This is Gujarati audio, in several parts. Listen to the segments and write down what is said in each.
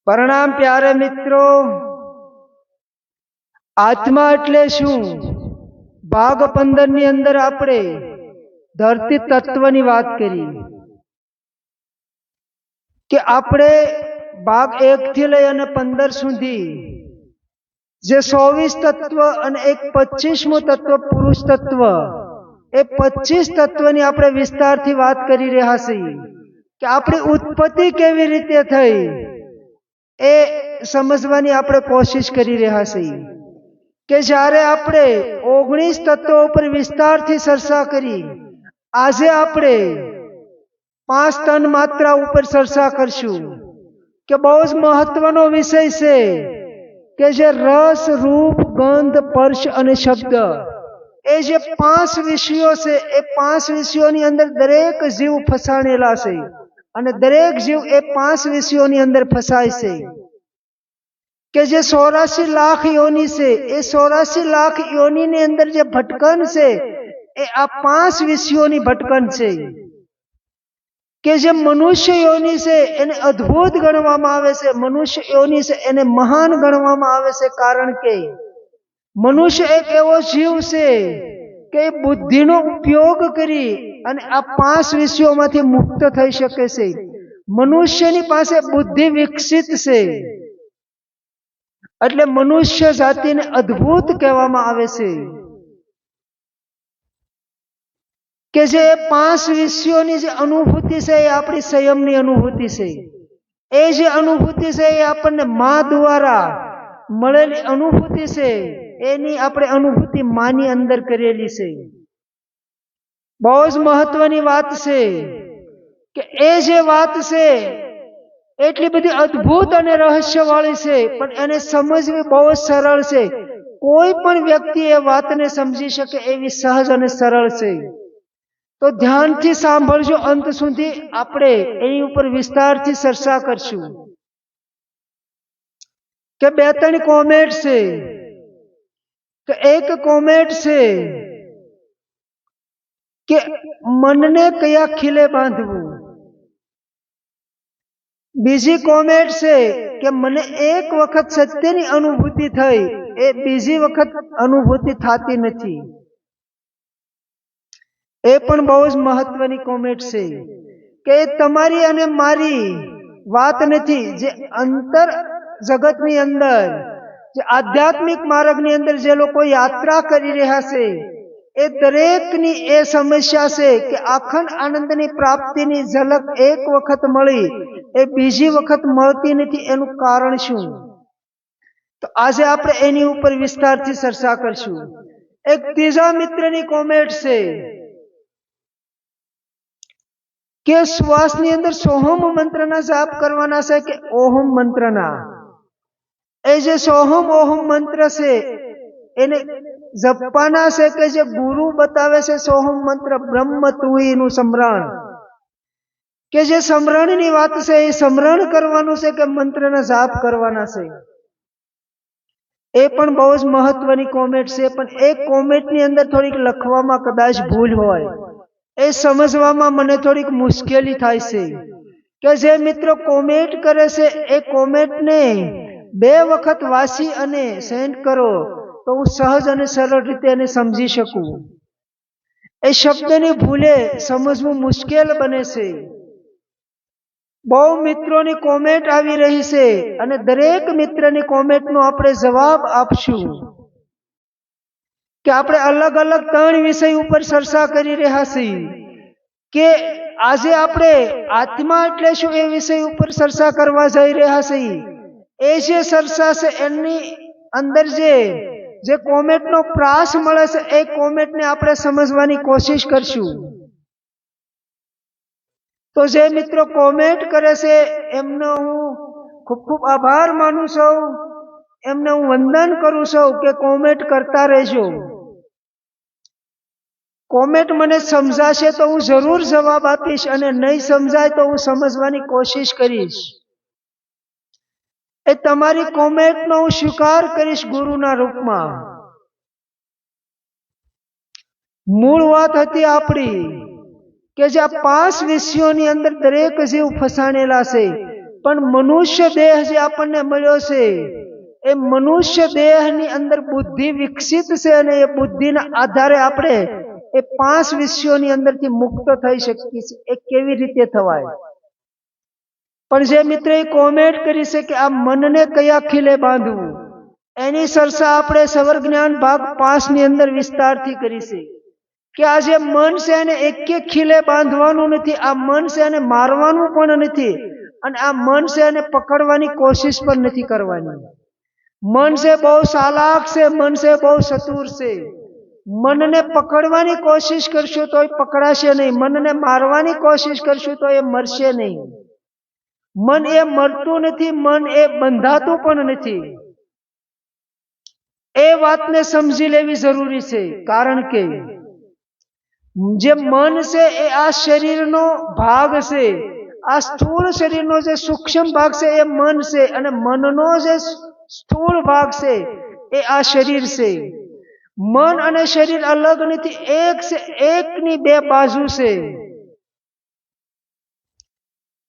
પ્રણામ પ્યારે મિત્રો। આત્મા એટલે શું? ભાગ 15 ની અંદર આપણે ધરતી તત્વની વાત કરી કે આપણે ભાગ 1 થી લઈ અને 15 સુધી જે 24 તત્વ અને એક 25મું તત્વ પુરુષ તત્વ, એ 25 તત્વની આપણે વિસ્તારથી વાત કરી રહ્યા છીએ કે આપણી ઉત્પત્તિ કેવી રીતે થઈ એ સમજવાની આપણે કોશિશ કરી રહ્યા છીએ કે જ્યારે આપણે 19 તત્વો ઉપર વિસ્તારથી ચર્ચા કરી, આજે આપણે 5 તન માત્રા ઉપર ચર્ચા કરશું કે બહુ જ મહત્વનો વિષય છે કે જે રસ, રૂપ, ગંધ, સ્પર્શ અને શબ્દ, એ જે 5 વિષયો છે, એ 5 વિષયોની અંદર દરેક જીવ ફસાણેલા છે અને દરેક જીવ એ 5 વિષયોની અંદર ફસાય છે કે જે 84 લાખ યોની છે, એ 84 લાખ યોનીની અંદર જે ભટકન છે એ આ 5 વિષયોની ભટકન છે કે જે મનુષ્ય યોની છે એને અદ્ભુત ગણવામાં આવે છે, મનુષ્ય યોની છે એને મહાન ગણવામાં આવે છે, કારણ કે મનુષ્ય એક એવો જીવ છે કે બુદ્ધિનો ઉપયોગ કરી અને આ 5 વિષયોમાંથી મુક્ત થઈ શકે છે। મનુષ્યની પાસે બુદ્ધિ વિકસિત છે, એટલે મનુષ્ય જાતિને અદ્ભુત કહેવામાં આવે છે કે જે 5 વિષયોની જે અનુભૂતિ છે એ આપણી સંયમની અનુભૂતિ છે। એ જે અનુભૂતિ છે એ આપણને મા દ્વારા મળેલી અનુભૂતિ છે, એની આપણે અનુભૂતિ માની અંદર કરેલી છે। બહુ જ મહત્વની વાત છે કે એ જે વાત છે એટલી બધી અદ્ભુત અને રહસ્યવાળી છે, પણ એને સમજવી બહુ જ સરળ છે। કોઈ પણ વ્યક્તિ એ વાતને સમજી શકે એવી સહજ અને સરળ છે। તો ધ્યાનથી સાંભળજો અંત સુધી, આપણે એની ઉપર વિસ્તારથી ચર્ચા કરશું કે 2-3 કોમેન્ટ છે કે એક કોમેન્ટ છે કે મનને કયા ખીલે બાંધવું, બીજી કોમેન્ટ છે કે મને એક વખત સત્યની અનુભૂતિ થઈ, એ બીજી વખત અનુભૂતિ થતી નથી। એ પણ બહુ જ મહત્વની કોમેન્ટ છે કે તમારી અને મારી વાત નથી, જે અંતર જગતની અંદર, જે આધ્યાત્મિક માર્ગની અંદર જે લોકો યાત્રા કરી રહ્યા છે, એ દરેકની એ સમસ્યા છે કે અખંડ આનંદની પ્રાપ્તિની ઝલક એક વખત મળી, એ બીજી વખત મળતી નથી। એનું કારણ શું? તો આજે આપણે એની ઉપર વિસ્તારથી ચર્ચા કરશું। એક ત્રીજા મિત્રની કોમેન્ટ છે કે શ્વાસની અંદર સોહમ મંત્રના જાપ કરવાના છે કે ઓહમ મંત્રના? એ જે સોહમ ઓહમ મંત્ર છે એને જપવાના છે કે જે ગુરુ બતાવે છે સોહમ મંત્ર બ્રહ્મ તુઈનું સ્મરણ, કે જે સ્મરણની વાત છે એ સ્મરણ કરવાનું છે કે મંત્રના જાપ કરવાના છે? એ પણ બહુ જ મહત્વની કોમેન્ટ છે, પણ એ કોમેન્ટની અંદર થોડીક લખવામાં કદાચ ભૂલ હોય, એ સમજવામાં મને થોડીક મુશ્કેલી થાય છે કે જે મિત્રો કોમેન્ટ કરે છે એ કોમેન્ટને 2 વખત વાંચી અને સેન્ડ કરો તો હું સહજ અને સરળ રીતે એને સમજી શકું। એ શબ્દની ભૂલે સમજવું મુશ્કેલ બને છે। બહુ મિત્રોની કોમેન્ટ આવી રહી છે અને દરેક મિત્રની કોમેન્ટનો આપણે જવાબ આપશું કે આપણે અલગ અલગ 3 વિષય ઉપર ચર્ચા કરી રહ્યા છીએ કે આજે આપણે આત્મા એટલે શું એ વિષય ઉપર ચર્ચા કરવા જઈ રહ્યા છીએ। એ જે ચર્ચા છે એની અંદર જે કોમેન્ટનો પ્રાસ મળે છે એ કોમેન્ટને આપણે સમજવાની કોશિશ કરશું। તો જે મિત્રો કોમેન્ટ કરે છે એમનો હું ખૂબ ખૂબ આભાર માનું છું, એમને હું વંદન કરું છું કે કોમેન્ટ કરતા રહેજો। કોમેન્ટ મને સમજાશે તો હું જરૂર જવાબ આપીશ, અને નહીં સમજાય તો હું સમજવાની કોશિશ કરીશ। એ તમારી કોમેન્ટનો હું સ્વીકાર કરીશ ગુરુના રૂપમાં। મૂળ વાત હતી આપણી કે જે આ 5 વિષયોની અંદર દરેક જીવ ફસાણેલા છે। પણ મનુષ્ય દેહ જે આપણને મળ્યો છે એ મનુષ્ય દેહની અંદર બુદ્ધિ વિકસિત છે અને એ બુદ્ધિના આધારે આપણે એ 5 વિષયોની અંદરથી મુક્ત થઈ શકીએ છીએ. એ કેવી રીતે થવાય? પણ જે મિત્રએ કોમેન્ટ કરી છે કે આ મનને કયા ખીલે બાંધવું, એની ચર્ચા આપણે સવર જ્ઞાન ભાગ 5 ની અંદર વિસ્તારથી કરી છે કે આ જે મન છે એને એક ખીલે બાંધવાનું નથી. આ મન છે એને મારવાનું પણ નથી અને આ મન છે એને પકડવાની કોશિશ પણ નથી કરવાની. મન છે બહુ ચાલાક છે, મન છે બહુ ચતુર છે. મનને પકડવાની કોશિશ કરશો તો એ પકડાશે નહીં, મનને મારવાની કોશિશ કરશો તો એ મરશે નહીં. મન એ મરતું નથી, મન એ બંધાતું પણ નથી. એ વાતને સમજી લેવી જરૂરી છે. કારણ કે જે મન છે એ આ શરીરનો ભાગ છે. આ સ્થૂળ શરીરનો જે સૂક્ષ્મ ભાગ છે એ મન છે અને મનનો જે સ્થૂળ ભાગ છે એ આ શરીર છે. મન અને શરીર અલગ નથી, એક છે. એકની બે બાજુ છે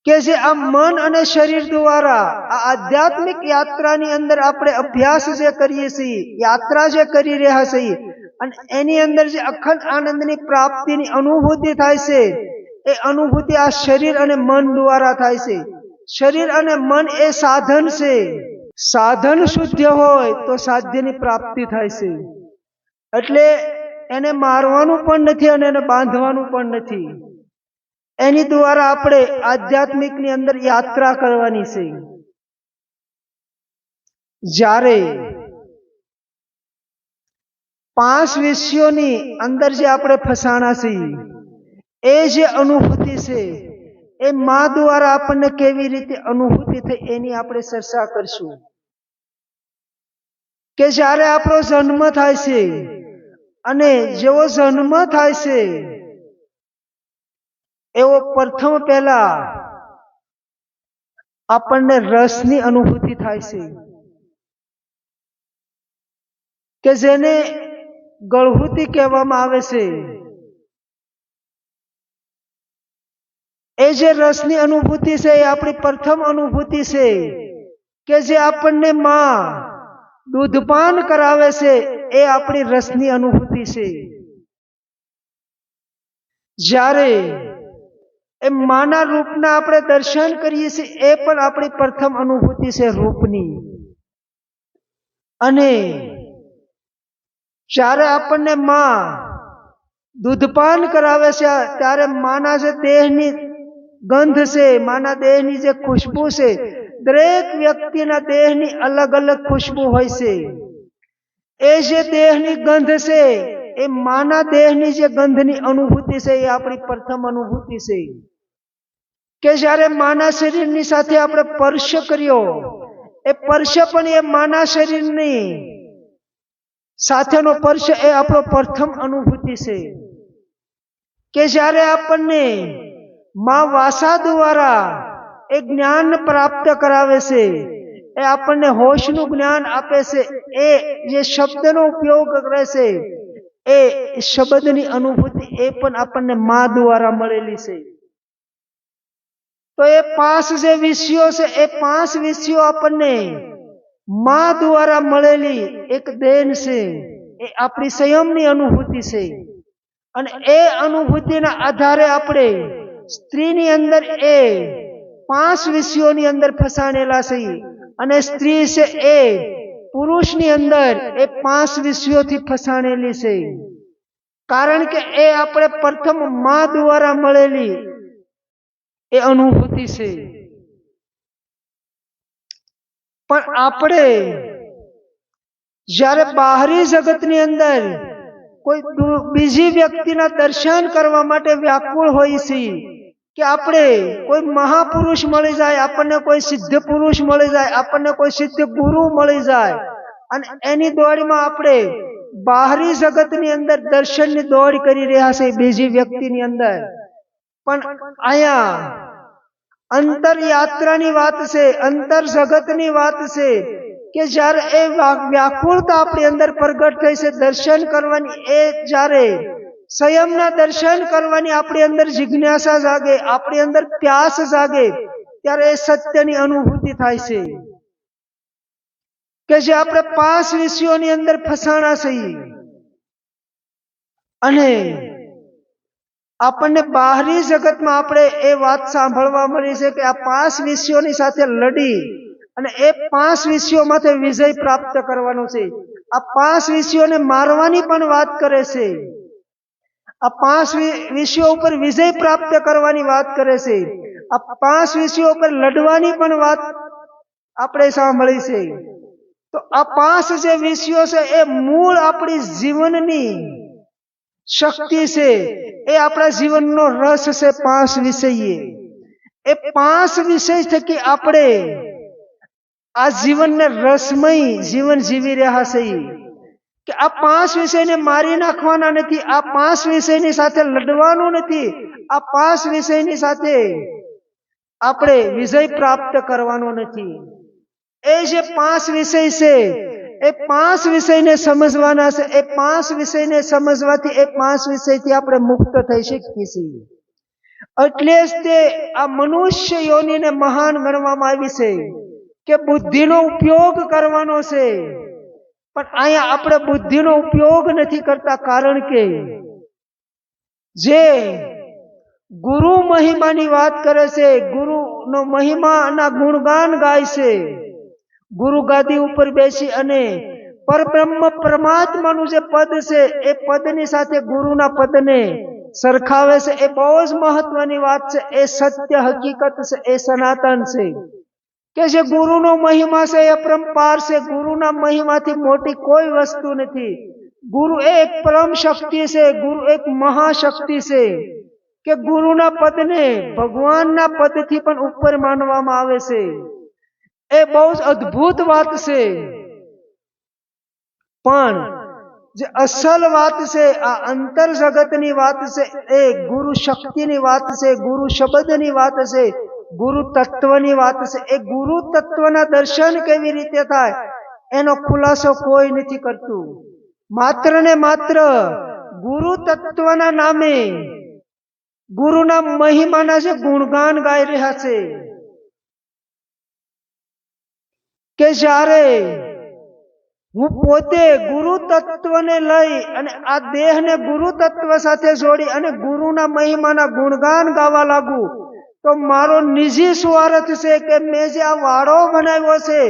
કે જે આ મન અને શરીર દ્વારા આ આધ્યાત્મિક યાત્રાની અંદર આપણે અભ્યાસ જે કરીએ છીએ, યાત્રા જે કરી રહ્યા છીએ અને એની અંદર જે અખંડ આનંદની પ્રાપ્તિની અનુભૂતિ થાય છે એ અનુભૂતિ આ શરીર અને મન દ્વારા થાય છે. શરીર અને મન એ સાધન છે. સાધન શુદ્ધ હોય તો સાધ્યની પ્રાપ્તિ થાય છે. એટલે એને મારવાનું પણ નથી અને એને બાંધવાનું પણ નથી. એની દ્વારા આપણે આધ્યાત્મિકની અંદર યાત્રા કરવાની છે. જ્યારે 5 વિષયોની અંદર જે આપણે ફસાણા છીએ એ જે અનુભૂતિ છે એ મા દ્વારા આપણને કેવી રીતે અનુભૂતિ થઈ એની આપણે ચર્ચા કરશું. કે જ્યારે આપણો જન્મ થાય છે અને જેવો જન્મ થાય છે એવો પ્રથમ પહેલા આપણને રસની અનુભૂતિ થાય છે કે જેને ગળહૂતિ કહેવામાં આવે છે. એ જે રસની અનુભૂતિ છે એ આપણી પ્રથમ અનુભૂતિ છે કે જે આપણને માં દૂધપાન કરાવે છે એ આપણી રસની અનુભૂતિ છે. જ્યારે એ માના રૂપના આપણે દર્શન કરીએ છીએ એ પણ આપણી પ્રથમ અનુભૂતિ છે રૂપની. અને જ્યારે આપણને માં દૂધપાન કરાવે છે ત્યારે માના જે દેહની ગંધ છે, માના દેહની જે ખુશ્બુ છે, દરેક વ્યક્તિના દેહની અલગ અલગ ખુશ્બુ હોય છે. એ જે દેહની ગંધ છે એ માના દેહની જે ગંધની અનુભૂતિ છે એ આપણી પ્રથમ અનુભૂતિ છે. કે જ્યારે માના શરીરની સાથે આપણે સ્પર્શ કર્યો એ સ્પર્શ પણ એ માના શરીરની સાથેનો સ્પર્શ એ આપણો પ્રથમ અનુભૂતિ છે. કે જ્યારે આપણને મા વાસા દ્વારા એ જ્ઞાન પ્રાપ્ત કરાવે છે, એ આપણને હોશનું જ્ઞાન આપે છે, એ જે શબ્દનો ઉપયોગ કરે છે એ શબ્દની અનુભૂતિ એ પણ આપણને મા દ્વારા મળેલી છે. તો એ 5 જે વિષયો છે એ 5 વિષયો આપણને મા દ્વારા મળેલી એક દેન છે. એ આપણી સંયમની અનુભૂતિ છે અને એ અનુભૂતિના આધારે આપણે સ્ત્રીની અંદર એ 5 વિષયોની અંદર ફસાણેલા છીએ અને સ્ત્રી છે એ પુરુષની અંદર એ 5 વિષયોથી ફસાણેલી છે. કારણ કે એ આપણે પ્રથમ મા દ્વારા મળેલી એ અનુભૂતિ છે. પણ આપણે જ્યારે બહારી જગતની અંદર કોઈ બીજી વ્યક્તિના દર્શન કરવા માટે વ્યાકુળ હોઈએ છીએ કે આપણે કોઈ મહાપુરુષ મળી જાય, આપણને કોઈ સિદ્ધ પુરુષ મળી જાય, આપણને કોઈ સિદ્ધ ગુરુ મળી જાય અને એની દોડમાં આપણે બહારી જગતની અંદર દર્શનની દોડ કરી રહ્યા છે બીજી વ્યક્તિની અંદર. પણ અહીંયા અંતર યાત્રાની વાત છે, અંતર જગતની વાત છે કે જ્યારે એ વ્યાકુળતા આપણી અંદર પ્રગટ થઈ છે દર્શન કરવાની, એ જ્યારે સંયમના દર્શન કરવાની આપણી અંદર જિજ્ઞાસા જાગે, આપણી અંદર પ્યાસ જાગે, ત્યારે એ સત્યની અનુભૂતિ થાય છે કે જે આપણે 5 વિષયોની અંદર ફસાણા છીએ અને આપણને બહારી જગતમાં આપણે એ વાત સાંભળવા મળી છે કે આ 5 વિષયોની સાથે લડી અને એ 5 વિષયોમાંથી વિજય પ્રાપ્ત કરવાનો છે. આ 5 વિષયોને મારવાની પણ વાત કરે છે. આ 5 વિષયો ઉપર વિજય પ્રાપ્ત કરવાની વાત કરે છે. આ 5 વિષયો ઉપર લડવાની પણ વાત આપણે સાંભળી છે. તો આ 5 જે વિષયો છે એ મૂળ આપણી જીવનની શક્તિ છે, એ આપણા જીવનનો રસ છે. 5 વિષય એ 5 વિષય થકી આપણે આ જીવનને રસમય જીવન જીવી રહ્યા છીએ કે આ 5 વિષયને મારી નાખવાના નથી, આ 5 વિષયની સાથે લડવાનું નથી, આ 5 વિષયની સાથે આપણે વિજય પ્રાપ્ત કરવાનો નથી. એ જે 5 વિષય છે એ 5 વિષયને સમજવાના છે. એ 5 વિષયને સમજવાથી એ 5 વિષયથી આપણે મુક્ત થઈ શકીએ છીએ. એટલે જ તે આ મનુષ્ય યોનિને મહાન ગણવામાં આવી છે કે બુદ્ધિનો ઉપયોગ કરવાનો છે. પણ અહીંયા આપણે બુદ્ધિનો ઉપયોગ નથી કરતા, કારણ કે જે ગુરુ મહિમાની વાત કરે છે, ગુરુનો મહિમાના ગુણગાન ગાય છે, ગુરુ ગાદી ઉપર બેસી અને પરબ્રહ્મ પરમાત્માનું જે પદ છે એ પદની સાથે ગુરુના પદને સરખાવે છે. એ બહુ જ મહત્વની વાત છે. એ સત્ય હકીકત છે, એ સનાતન છે કે જે ગુરુનો મહિમા છે એ અપરંપાર છે. ગુરુના મહિમાથી મોટી કોઈ વસ્તુ નથી. ગુરુ એ એક પરમ શક્તિ છે, ગુરુ એક મહાશક્તિ છે કે ગુરુના પદને ભગવાનના પદથી પણ ઉપર માનવામાં આવે છે. એ બહુ જ અદ્ભુત વાત છે. પણ જે અસલ વાત છે, આ અંતર જગતની વાત છે, એ ગુરુ શક્તિની વાત છે, ગુરુ શબ્દની વાત છે, ગુરુ તત્વની વાત છે. એ ગુરુ તત્વના દર્શન કેવી રીતે થાય એનો ખુલાસો કોઈ નથી કરતું. માત્ર ને માત્ર ગુરુ તત્વના નામે ગુરુના મહિમાના જે ગુણગાન ગાઈ રહ્યા છે કે જ્યારે હું પોતે ગુરુ તત્વને લઈ અને આ દેહને ગુરુ તત્વ સાથે જોડી અને ગુરુના મહિમાના ગુણગાન ગાવા લાગુ તો મારો નિજી સ્વાર્થ છે કે મેં જે આ વાડો બનાવ્યો છે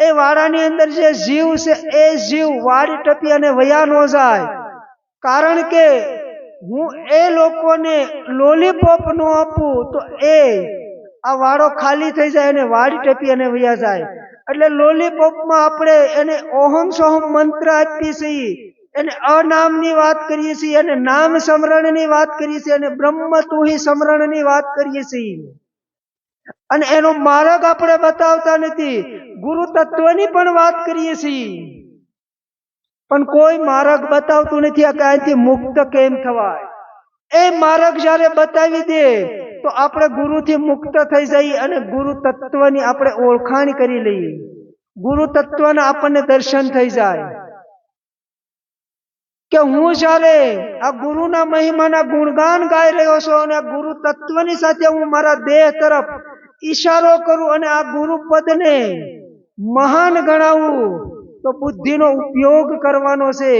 એ વાડાની અંદર જે જીવ છે એ જીવ વાડી ટપી અને વયા ન જાય. કારણ કે હું એ લોકોને લોલીપોપ ન આપું તો એ આ વાડો ખાલી થઈ જાય અને વાડી ટપી અને વયા જાય. એટલે લોલીપોપમાં આપણે એને ઓહમ સોહમ મંત્ર આપીએ છીએ, એને અનામની વાત કરીએ છીએ, અને નામ સ્મરણની વાત કરીએ છીએ, અને બ્રહ્મ તુહી સ્મરણની વાત કરીએ છીએ, અને એનો માર્ગ આપણે બતાવતા નથી. ગુરુ તત્વની પણ વાત કરીએ છીએ પણ કોઈ માર્ગ બતાવતું નથી કે આથી મુક્ત કેમ થવાય. એ માર્ગ જ્યારે બતાવી દે તો આપણે ગુરુથી મુક્ત થઈ જઈએ અને ગુરુ તત્વની આપણે ઓળખાણ કરી લઈએ, ગુરુ તત્વના આપણને દર્શન થઈ જાય કે હું જ્યારે આ ગુરુના મહિમાના ગુણગાન ગાઈ રહ્યો છું અને આ ગુરુ તત્વની સાથે હું મારા દેહ તરફ ઈશારો કરું અને આ ગુરુ પદને મહાન ગણાવું તો બુદ્ધિનો ઉપયોગ કરવાનો છે.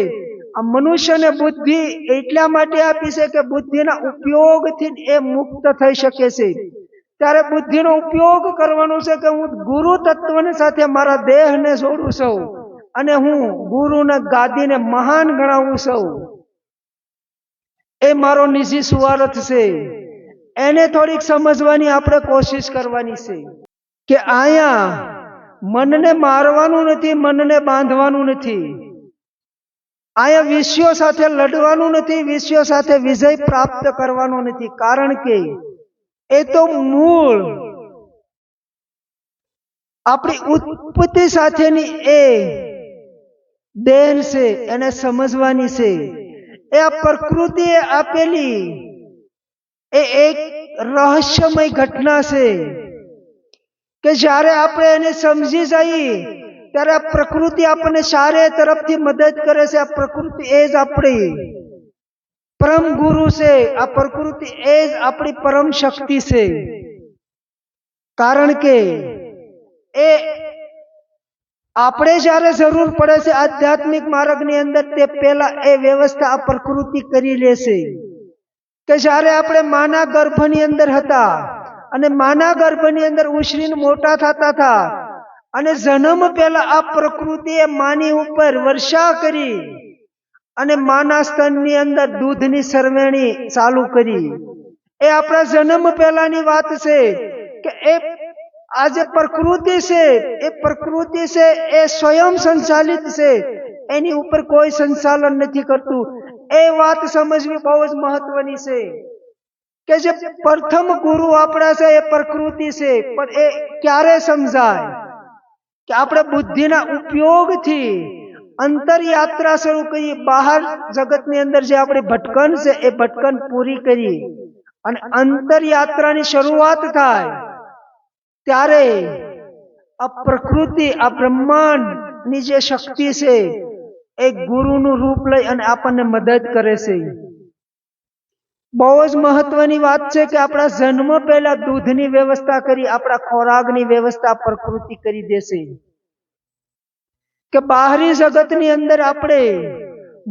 આ મનુષ્યને બુદ્ધિ એટલા માટે આપી છે કે બુદ્ધિના ઉપયોગથી એ મુક્ત થઈ શકે છે. ત્યારે બુદ્ધિનો ઉપયોગ કરવાનો છે કે હું ગુરુ તત્વની સાથે મારા દેહને જોડું છું અને હું ગુરુના ગાદીને મહાન ગણાવું છું. એ મારો નિજી સ્વાર્થ છે. એને થોડીક સમજવાની આપણે કોશિશ કરવાની છે કે આયા મનને મારવાનું નથી, મનને બાંધવાનું નથી, આયા વિષયો સાથે લડવાનું નથી, વિષયો સાથે વિજય પ્રાપ્ત કરવાનો નથી. કારણ કે એ તો મૂળ આપણી ઉત્પત્તિ સાથેની એ દેન છે, એને સમજવાની છે. એ આ પ્રકૃતિએ આપેલી એ એક રહસ્યમય ઘટના છે કે જ્યારે આપણે એને સમજી જઈએ ત્યારે આ પ્રકૃતિ આપણને ચારે તરફથી મદદ કરે છે. આ પ્રકૃતિ એ જ આપણી પરમ ગુરુ છે. આ પ્રકૃતિ એ જ આપણી પરમ શક્તિ છે. કારણ કે એ આપણે જ્યારે જરૂર પડે છે આધ્યાત્મિક માર્ગની અંદર, તે પહેલા એ વ્યવસ્થા આ પ્રકૃતિ કરી લેશે. કે જ્યારે આપણે માના ગર્ભની અંદર હતા અને માના ગર્ભની અંદર ઉછરીને મોટા થતા હતા, અને જન્મ પહેલા આ પ્રકૃતિએ માની ઉપર વર્ષા કરી અને માના સ્તનની અંદર દૂધની સરવેણી ચાલુ કરી. એ આપણા જન્મ પહેલાની વાત છે. કે એ આ જે પ્રકૃતિ છે, એ પ્રકૃતિ છે એ સ્વયં સંચાલિત છે, એની ઉપર કોઈ સંચાલન નથી કરતું. એ વાત સમજવી બહુ જ મહત્વની છે. કે જે પ્રથમ ગુરુ આપણા છે એ પ્રકૃતિ છે, પણ એ ક્યારે સમજાય? કે આપણે બુદ્ધિના ઉપયોગથી અંતર યાત્રા શરૂ કરી, બહાર જગતની અંદર જે આપણી ભટકન છે એ ભટકન પૂરી કરી અને અંતર યાત્રાની શરૂઆત થાય, ત્યારે આ પ્રકૃતિ, આ બ્રહ્માંડની જે શક્તિ છે એ ગુરુનું રૂપ લઈ અને આપણને મદદ કરે છે. બહુ જ મહત્વની વાત છે કે આપણા જન્મ પહેલા દૂધની વ્યવસ્થા કરી, આપણા ખોરાકની વ્યવસ્થા પ્રકૃતિ કરી દેશે. કે બાહરી જગતની અંદર આપણે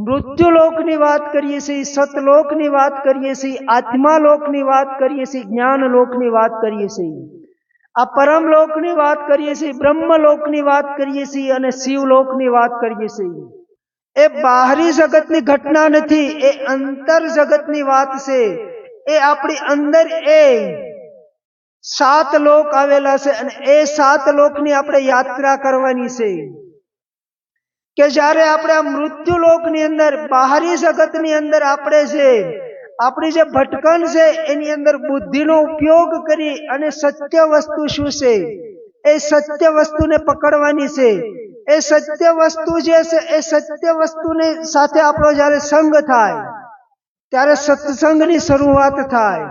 મૃત્યુલોકની વાત કરીએ છીએ, સતલોકની વાત કરીએ છીએ, આત્માલોકની વાત કરીએ છીએ, જ્ઞાનલોકની વાત કરીએ છીએ, આ પરમલોકની વાત કરીએ છીએ, બ્રહ્મલોકની વાત કરીએ છીએ અને શિવલોકની વાત કરીએ છીએ. એ બાહરી જગતની ઘટના નથી, એ અંતર જગતની વાત છે. એ આપણી અંદર એ 7 લોક આવેલા છે અને એ 7 લોકની આપણે યાત્રા કરવાની છે. કે જ્યારે આપણે આ મૃત્યુ લોકની અંદર, બાહરી જગતની અંદર આપણે છે આપણી જે ભટકન છે એની અંદર બુદ્ધિનો ઉપયોગ કરી અને સત્ય વસ્તુ શું છે એ સત્ય વસ્તુને પકડવાની છે. એ સત્ય વસ્તુ જે છે એ સત્ય વસ્તુની સાથે આપણો જ્યારે સંગ થાય ત્યારે સત્સંગની શરૂઆત થાય.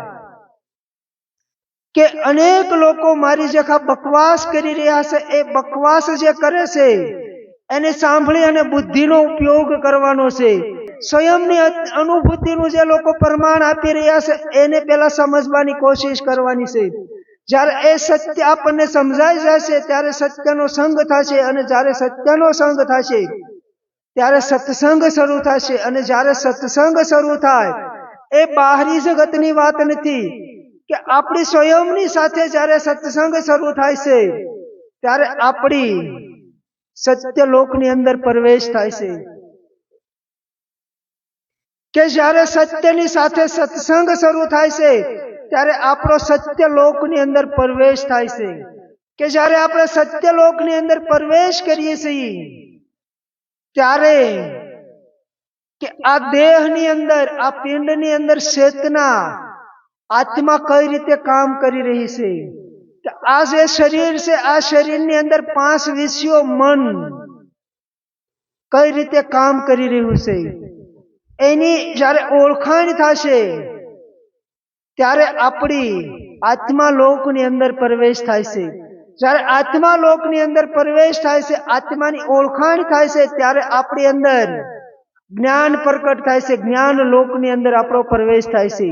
કે અનેક લોકો મારી જેખા બકવાસ કરી રહ્યા છે, એ બકવાસ જે કરે છે એને સાંભળી અને બુદ્ધિનો ઉપયોગ કરવાનો છે. સ્વયંની અનુભૂતિનું જે લોકો પ્રમાણ આપી રહ્યા છે એને પહેલા સમજવાની કોશિશ કરવાની છે. જ્યારે એ સત્ય આપણને સમજાઈ જશે ત્યારે સત્યનો સંગ થશે, અને જ્યારે સત્યનો સંગ થશે ત્યારે સત્સંગ શરૂ થશે. અને જ્યારે સત્સંગ શરૂ થાય, એ બાહરી જગતની વાત નથી, કે આપણી સ્વયંની સાથે જ્યારે સત્સંગ શરૂ થાય છે ત્યારે આપણી સત્ય લોકની અંદર પ્રવેશ થાય છે. કે જ્યારે સત્યની સાથે સત્સંગ શરૂ થાય છે ત્યારે આપણો સત્ય લોકની અંદર પ્રવેશ થાય છે. કે જ્યારે આપણે સત્ય લોકની અંદર પ્રવેશ કરીએ છીએ ત્યારે કે આ દેહની અંદર, આ પિંડની અંદર ચેતના, આત્મા કઈ રીતે કામ કરી રહી છે. કે આ જે શરીર છે, આ શરીરની અંદર 5 વિષયો, મન કઈ રીતે કામ કરી રહ્યું છે, એની જ્યારે ઓળખાણ થશે ત્યારે આપણી આત્મા લોકની અંદર પ્રવેશ થાય છે. જ્યારે આત્મા લોકની અંદર પ્રવેશ થાય છે, આત્માની ઓળખાણ થાય છે, ત્યારે આપણી અંદર જ્ઞાન પ્રકટ થાય છે. જ્ઞાન લોકની અંદર આપણો પ્રવેશ થાય છે.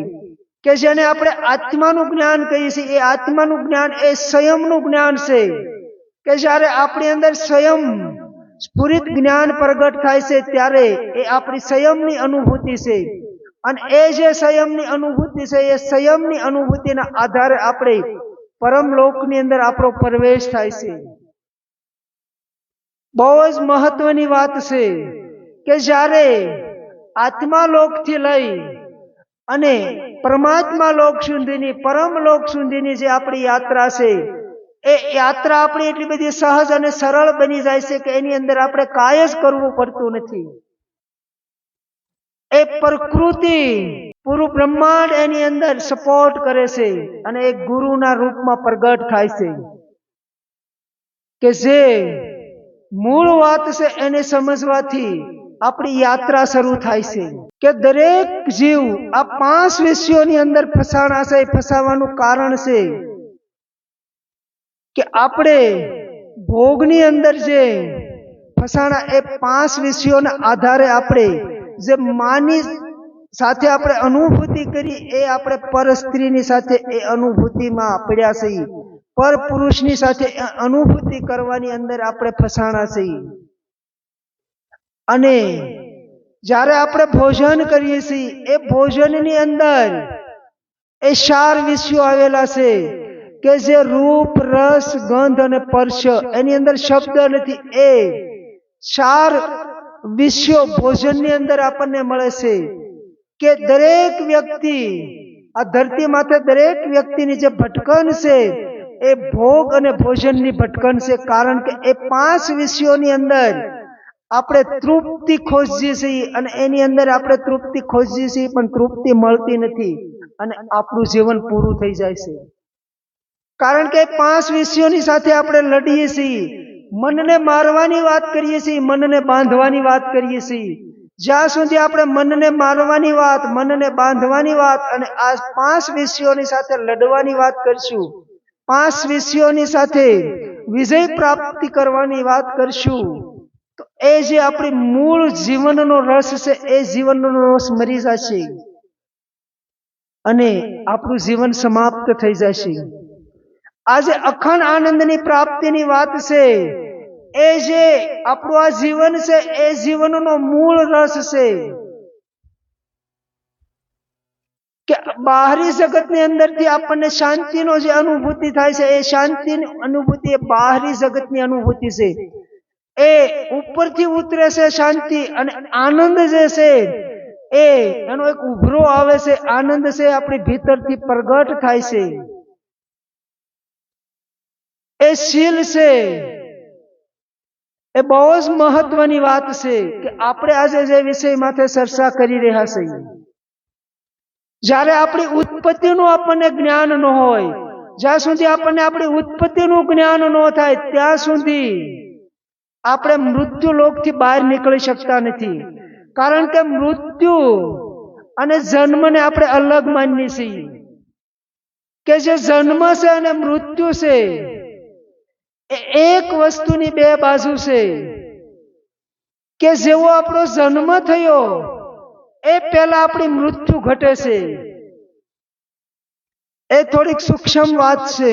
કે જેને આપણે આત્માનું જ્ઞાન કહીએ છીએ, એ આત્માનું જ્ઞાન એ સ્વયંનું જ્ઞાન છે. કે જ્યારે આપણી અંદર સ્વયં સ્ફુરિત જ્ઞાન પ્રગટ થાય છે ત્યારે એ આપણી સંયમની અનુભૂતિ છે. અને એ જે સંયમની અનુભૂતિ છે, એ સંયમની અનુભૂતિના આધારે આપણે પરમલોકની અંદર આપણો પ્રવેશ થાય છે. બહુ જ મહત્વની વાત છે કે જ્યારે આત્મા લોકથી લઈ અને પરમાત્મા લોક સુધીની, પરમ લોક સુધીની જે આપણી યાત્રા છે, એ યાત્રા આપણી એટલી બધી સહજ અને સરળ બની જાય છે કે એની અંદર આપણે કાંઈ જ કરવું પડતું નથી. એ પ્રકૃતિ, પૂરું બ્રહ્માંડ એની અંદર સપોર્ટ કરે છે અને એક ગુરુના રૂપમાં પ્રગટ થાય છે. કે જે મૂળ વાત છે એને સમજવાથી આપણી યાત્રા શરૂ થાય છે. કે દરેક જીવ આ 5 વિષયોની અંદર ફસાણા છે. ફસાવાનું કારણ છે કે આપણે ભોગની અંદર જે ફસાણા, એ 5 વિષયોના આધારે આપણે જે માની સાથે આપણે અનુભૂતિ કરી, એ આપણે પર સ્ત્રીની સાથે એ અનુભૂતિમાં પડ્યા છીએ. પર પુરુષની સાથે અનુભૂતિ કરવાની અંદર આપણે ફસાણા છીએ. અને જ્યારે આપણે ભોજન કરીએ છીએ એ ભોજનની અંદર એ 4 વિષયો આવેલા છે કે જે રૂપ, રસ, ગંધ અને સ્પર્શ, એની અંદર શબ્દ નથી. એ 4 વિષયો ભોજનની અંદર આપણને મળે છે. કે દરેક વ્યક્તિ આ ધરતી માથે દરેક વ્યક્તિની જે ભટકન છે એ ભોગ અને ભોજનની ભટકન છે. કારણ કે એ 5 વિષયોની અંદર આપણે તૃપ્તિ ખોજીએ છીએ અને એની અંદર આપણે તૃપ્તિ ખોજીએ છીએ પણ તૃપ્તિ મળતી નથી અને આપણું જીવન પૂરું થઈ જાય છે. કારણ કે 5 વિષયોની સાથે આપણે લડીએ છીએ. મનને મારવાની વાત કરીએ છીએ, મનને બાંધવાની વાત કરીએ છીએ. જ્યાં સુધી આપણે મનને મારવાની વાત, મનને બાંધવાની વાત અને આ 5 વિષયોની સાથે લડવાની વાત કરશું, 5 વિષયોની સાથે વિજય પ્રાપ્તિ કરવાની વાત કરશું, તો એ જે આપણી મૂળ જીવનનો રસ છે એ જીવનનો રસ મરી જશે અને આપણું જીવન સમાપ્ત થઈ જશે. આજે અખંડ આનંદની પ્રાપ્તિની વાત છે. એ જે આપણું આ જીવન છે એ જીવનનો મૂળ રસ છે. કે બાહરી જગતની અંદરથી આપણને શાંતિનો જે અનુભૂતિ થાય છે એ શાંતિની અનુભૂતિ એ બાહરી જગતની અનુભૂતિ છે. એ ઉપરથી ઉતરે છે શાંતિ અને આનંદ જે છે એનો એક ઉભરો આવે છે. આનંદ છે આપણી ભીતરથી પ્રગટ થાય છે. એ શીલ છે. એ બહુ જ મહત્વની વાત છે કે આપણે આજે જે વિષય માથે ચર્ચા કરી રહ્યા છીએ, જ્યારે આપણી ઉત્પત્તિનું આપણને જ્ઞાન ન હોય, જ્યાં સુધી આપણને આપણી ઉત્પત્તિનું જ્ઞાન ન થાય ત્યાં સુધી આપણે મૃત્યુ લોકથી બહાર નીકળી શકતા નથી. કારણ કે મૃત્યુ અને જન્મને આપણે અલગ માનીએ છીએ. કે જે જન્મ છે અને મૃત્યુ છે એ એક વસ્તુની 2 બાજુ છે. કે જેવો આપણો જન્મ થયો એ પહેલા આપણી મૃત્યુ ઘટે છે. એ થોડીક સૂક્ષ્મ વાત છે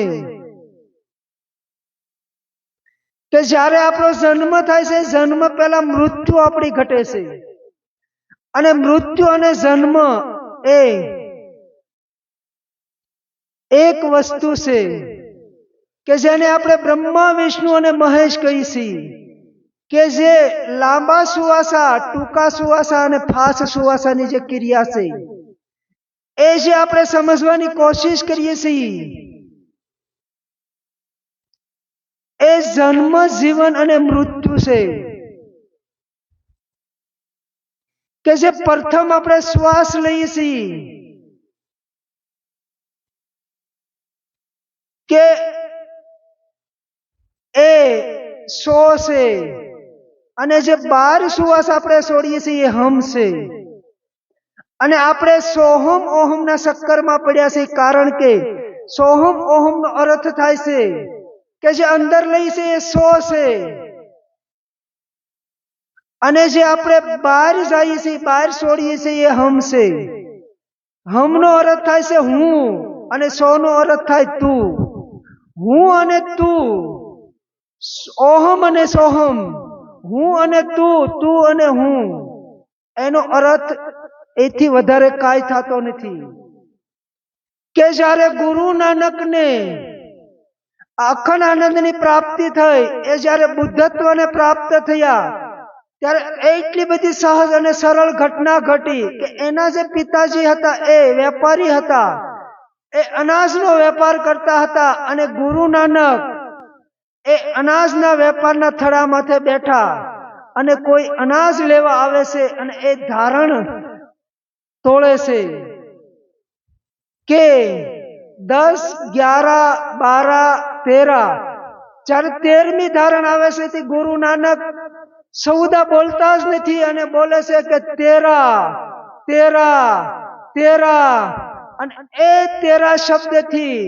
કે જ્યારે આપણો જન્મ થાય છે, જન્મ પહેલા મૃત્યુ આપણી ઘટે છે. અને મૃત્યુ અને જન્મ એ એક વસ્તુ છે કે જેને આપણે બ્રહ્મા, વિષ્ણુ અને મહેશ કહીએ છીએ. કે જે લાંબા સુવાસા, ટૂંકા સુવાસા અને ફાસ સુવાસાની જે ક્રિયા છે એ જે આપણે સમજવાની કોશિશ કરીએ છીએ, એ જન્મ, જીવન અને મૃત્યુ છે. કે જે પ્રથમ આપણે શ્વાસ લઈએ છીએ કે એ સો છે અને જે 12 શ્વાસ આપણે છોડીએ છીએ એ હમ છે. અને આપણે સોહમ ઓહમના ચક્કરમાં પડ્યા છે. કારણ કે સોહમ ઓહમનો અર્થ થાય છે કે જે અંદર લઈ છે એ 100 છે અને જે આપણે બહાર જઈએ છીએ, બહાર છોડીએ છીએ એ હમ છે. હમનો અર્થ થાય છે હું અને 100 નો અર્થ થાય તું. હું અને તું, ઓહમ અને સોહમ, હું અને તું, તું અને હું, એનો અર્થ એથી વધારે કાંઈ થતો નથી. કે જ્યારે ગુરુ નાનકને અખંડ આનંદની પ્રાપ્તિ થઈ, એ જ્યારે બુદ્ધત્વને પ્રાપ્ત થયા ત્યારે એટલી બધી સહજ અને સરળ ઘટના ઘટી કે એના જે પિતાજી હતા એ વેપારી હતા. એ અનાજનો વેપાર કરતા હતા અને ગુરુ નાનક એ અનાજના વેપારના થડા માથે બેઠા અને કોઈ અનાજ લેવા આવે છે અને એ ધારણ તોડે છે કે 10, 11, 12, 13. જ્યારે 13મી ધારણ આવે છે તે ગુરુ નાનક સૌદા બોલતા જ નથી અને બોલે છે કે 13, 13, 13. અને એ 13 શબ્દથી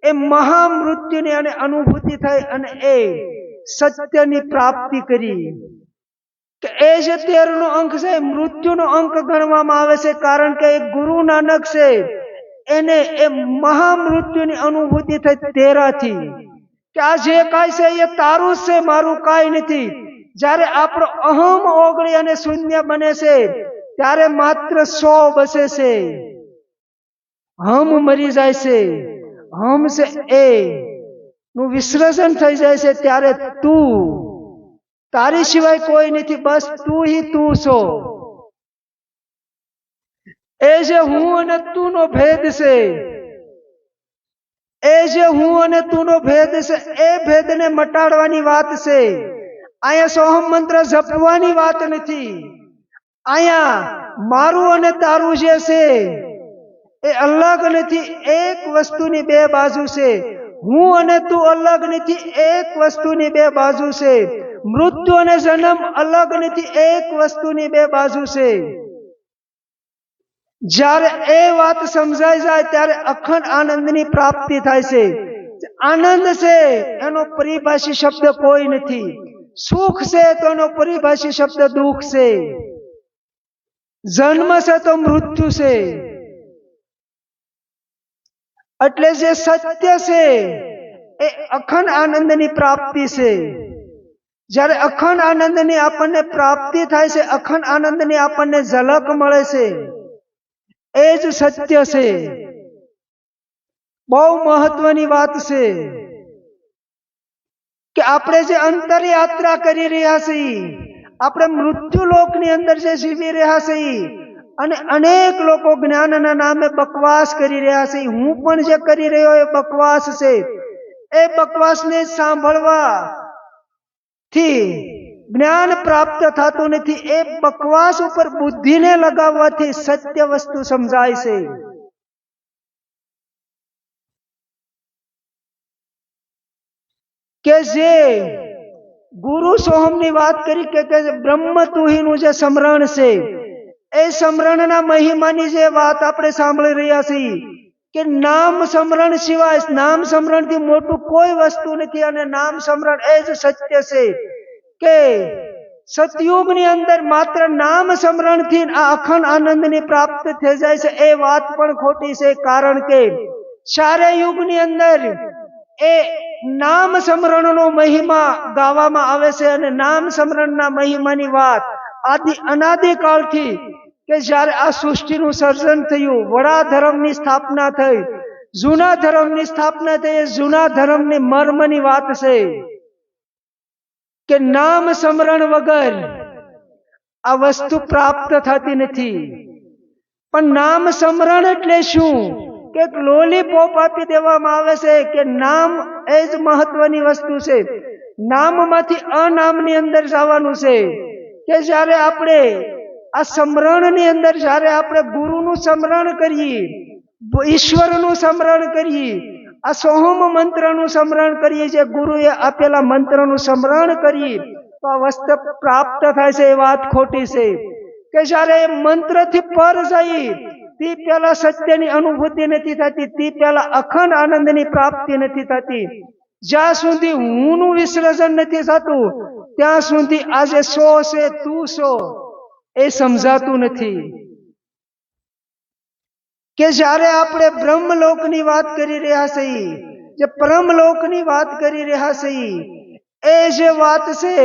એ મહામૃત્યુની અને અનુભૂતિ થઈ અને એ સત્યની પ્રાપ્તિ કરી. કે એ જે 13નો અંક છે મૃત્યુનો અંક ગણવામાં આવે છે. કારણ કે એ ગુરુ નાનક છે એને એ મહામૃત્યુની અનુભૂતિ થઈ તેરાથી, કે આ જે કાંઈ છે એ તારું જ છે, મારું કાંઈ નથી. જ્યારે આપણો અહમ ઓગળી અને શૂન્ય બને છે ત્યારે માત્ર 100 બસે છે. હમ મરી જાય છે, હમ છે એ નું વિસર્જન થઈ જાય છે ત્યારે તું, તારી સિવાય કોઈ નથી, બસ તું હી તું છો. એ જે હું અને તું નો ભેદ છે, એ જે હું અને તું નો ભેદ છે, એ ભેદને મટાડવાની વાત છે. અહીંયા સોહમ મંત્ર જપવાની વાત નથી. અહીંયા મારું અને તારું જે છે એ અલગ નથી, એક વસ્તુની બે બાજુ છે. હું અને તું અલગ નથી, એક વસ્તુની બે બાજુ છે. મૃત્યુ અને જન્મ અલગ નથી, એક વસ્તુની બે બાજુ છે. જ્યારે એ વાત સમજાઈ જાય ત્યારે અખંડ આનંદની પ્રાપ્તિ થાય છે. આનંદ છે એનો પરિભાષી શબ્દ કોઈ નથી. સુખ છે તો એનો પરિભાષી શબ્દ દુઃખ છે. જન્મ છે તો મૃત્યુ છે. એટલે જે સત્ય છે એ અખંડ આનંદની પ્રાપ્તિ છે. જ્યારે અખંડ આનંદની આપણને પ્રાપ્તિ થાય છે, અખંડ આનંદની આપણને ઝલક મળે છે, એ જ સત્ય છે. બહુ મહત્વની વાત છે કે આપણે જે અંતર યાત્રા કરી રહ્યા છીએ, આપણે મૃત્યુલોકની અંદર જે જીવી રહ્યા છીએ, અને અનેક લોકો જ્ઞાનના નામે બકવાસ કરી રહ્યા છે. હું પણ જે કરી રહ્યો એ બકવાસ છે. એ બકવાસને સાંભળવા થી જ્ઞાન પ્રાપ્ત થતું નથી. એ બકવાસ ઉપર બુદ્ધિને લગાવવાથી સત્ય વસ્તુ સમજાય છે. કે જે ગુરુ સોહમની વાત કરી કે બ્રહ્મ તુહીનું જે સમરણ છે, એ સમરણના મહિમાની જે વાત આપણે સાંભળી રહ્યા છીએ, કે નામ સમરણ સિવાય, નામ સમરણથી મોટું કોઈ વસ્તુ નથી. અને નામ સમરણ એ જ સત્ય છે. કે સતયુગની અંદર માત્ર નામ સમરણથી આ અખંડ આનંદની પ્રાપ્તિ થઈ જાય છે, એ વાત પણ ખોટી છે. કારણ કે ચારે યુગની અંદર એ નામ સમરણનો મહિમા ગાવામાં આવે છે. અને નામ સમરણના મહિમાની વાત આદિ અનાદિકાળથી, કે જ્યારે આ સૃષ્ટિનું સર્જન થયું, વડા ધર્મની સ્થાપના થઈ, જૂના ધર્મની સ્થાપના થઈ, એ જૂના ધર્મની મર્મની વાત છે કે નામ સમરણ વગર આ વસ્તુ પ્રાપ્ત થતી નથી. પણ નામ સમરણ એટલે શું? કે લોલીપોપ આપી દેવામાં આવે છે કે નામ એ જ મહત્વની વસ્તુ છે. નામમાંથી અનામની અંદર જવાનું છે. કે જ્યારે આપણે આ સમરણની અંદર, જ્યારે આપણે ગુરુનું સમરણ કરીએ, ઈશ્વરનું સમરણ કરીએ, આ સોહમ મંત્રનું સમરણ કરીએ, જે ગુરુએ આપેલા મંત્રનું સમરણ કરીએ, તો આ વસ્તુ પ્રાપ્ત થાય છે. એ વાત ખોટી છે. કે જ્યારે એ મંત્રથી પર જઈ તે પહેલા સત્યની અનુભૂતિ નથી થતી, તે પહેલા અખંડ આનંદની પ્રાપ્તિ નથી થતી. જ્યાં સુધી હુંનું વિસર્જન નથી થતું ત્યાં સુધી આજે સો છે, તું સો, એ સમજાતું નથી. કે જ્યારે આપણે બ્રહ્મલોકની વાત કરી રહ્યા છીએ, જે પરમલોકની વાત કરી રહ્યા છીએ, એ જે વાત છે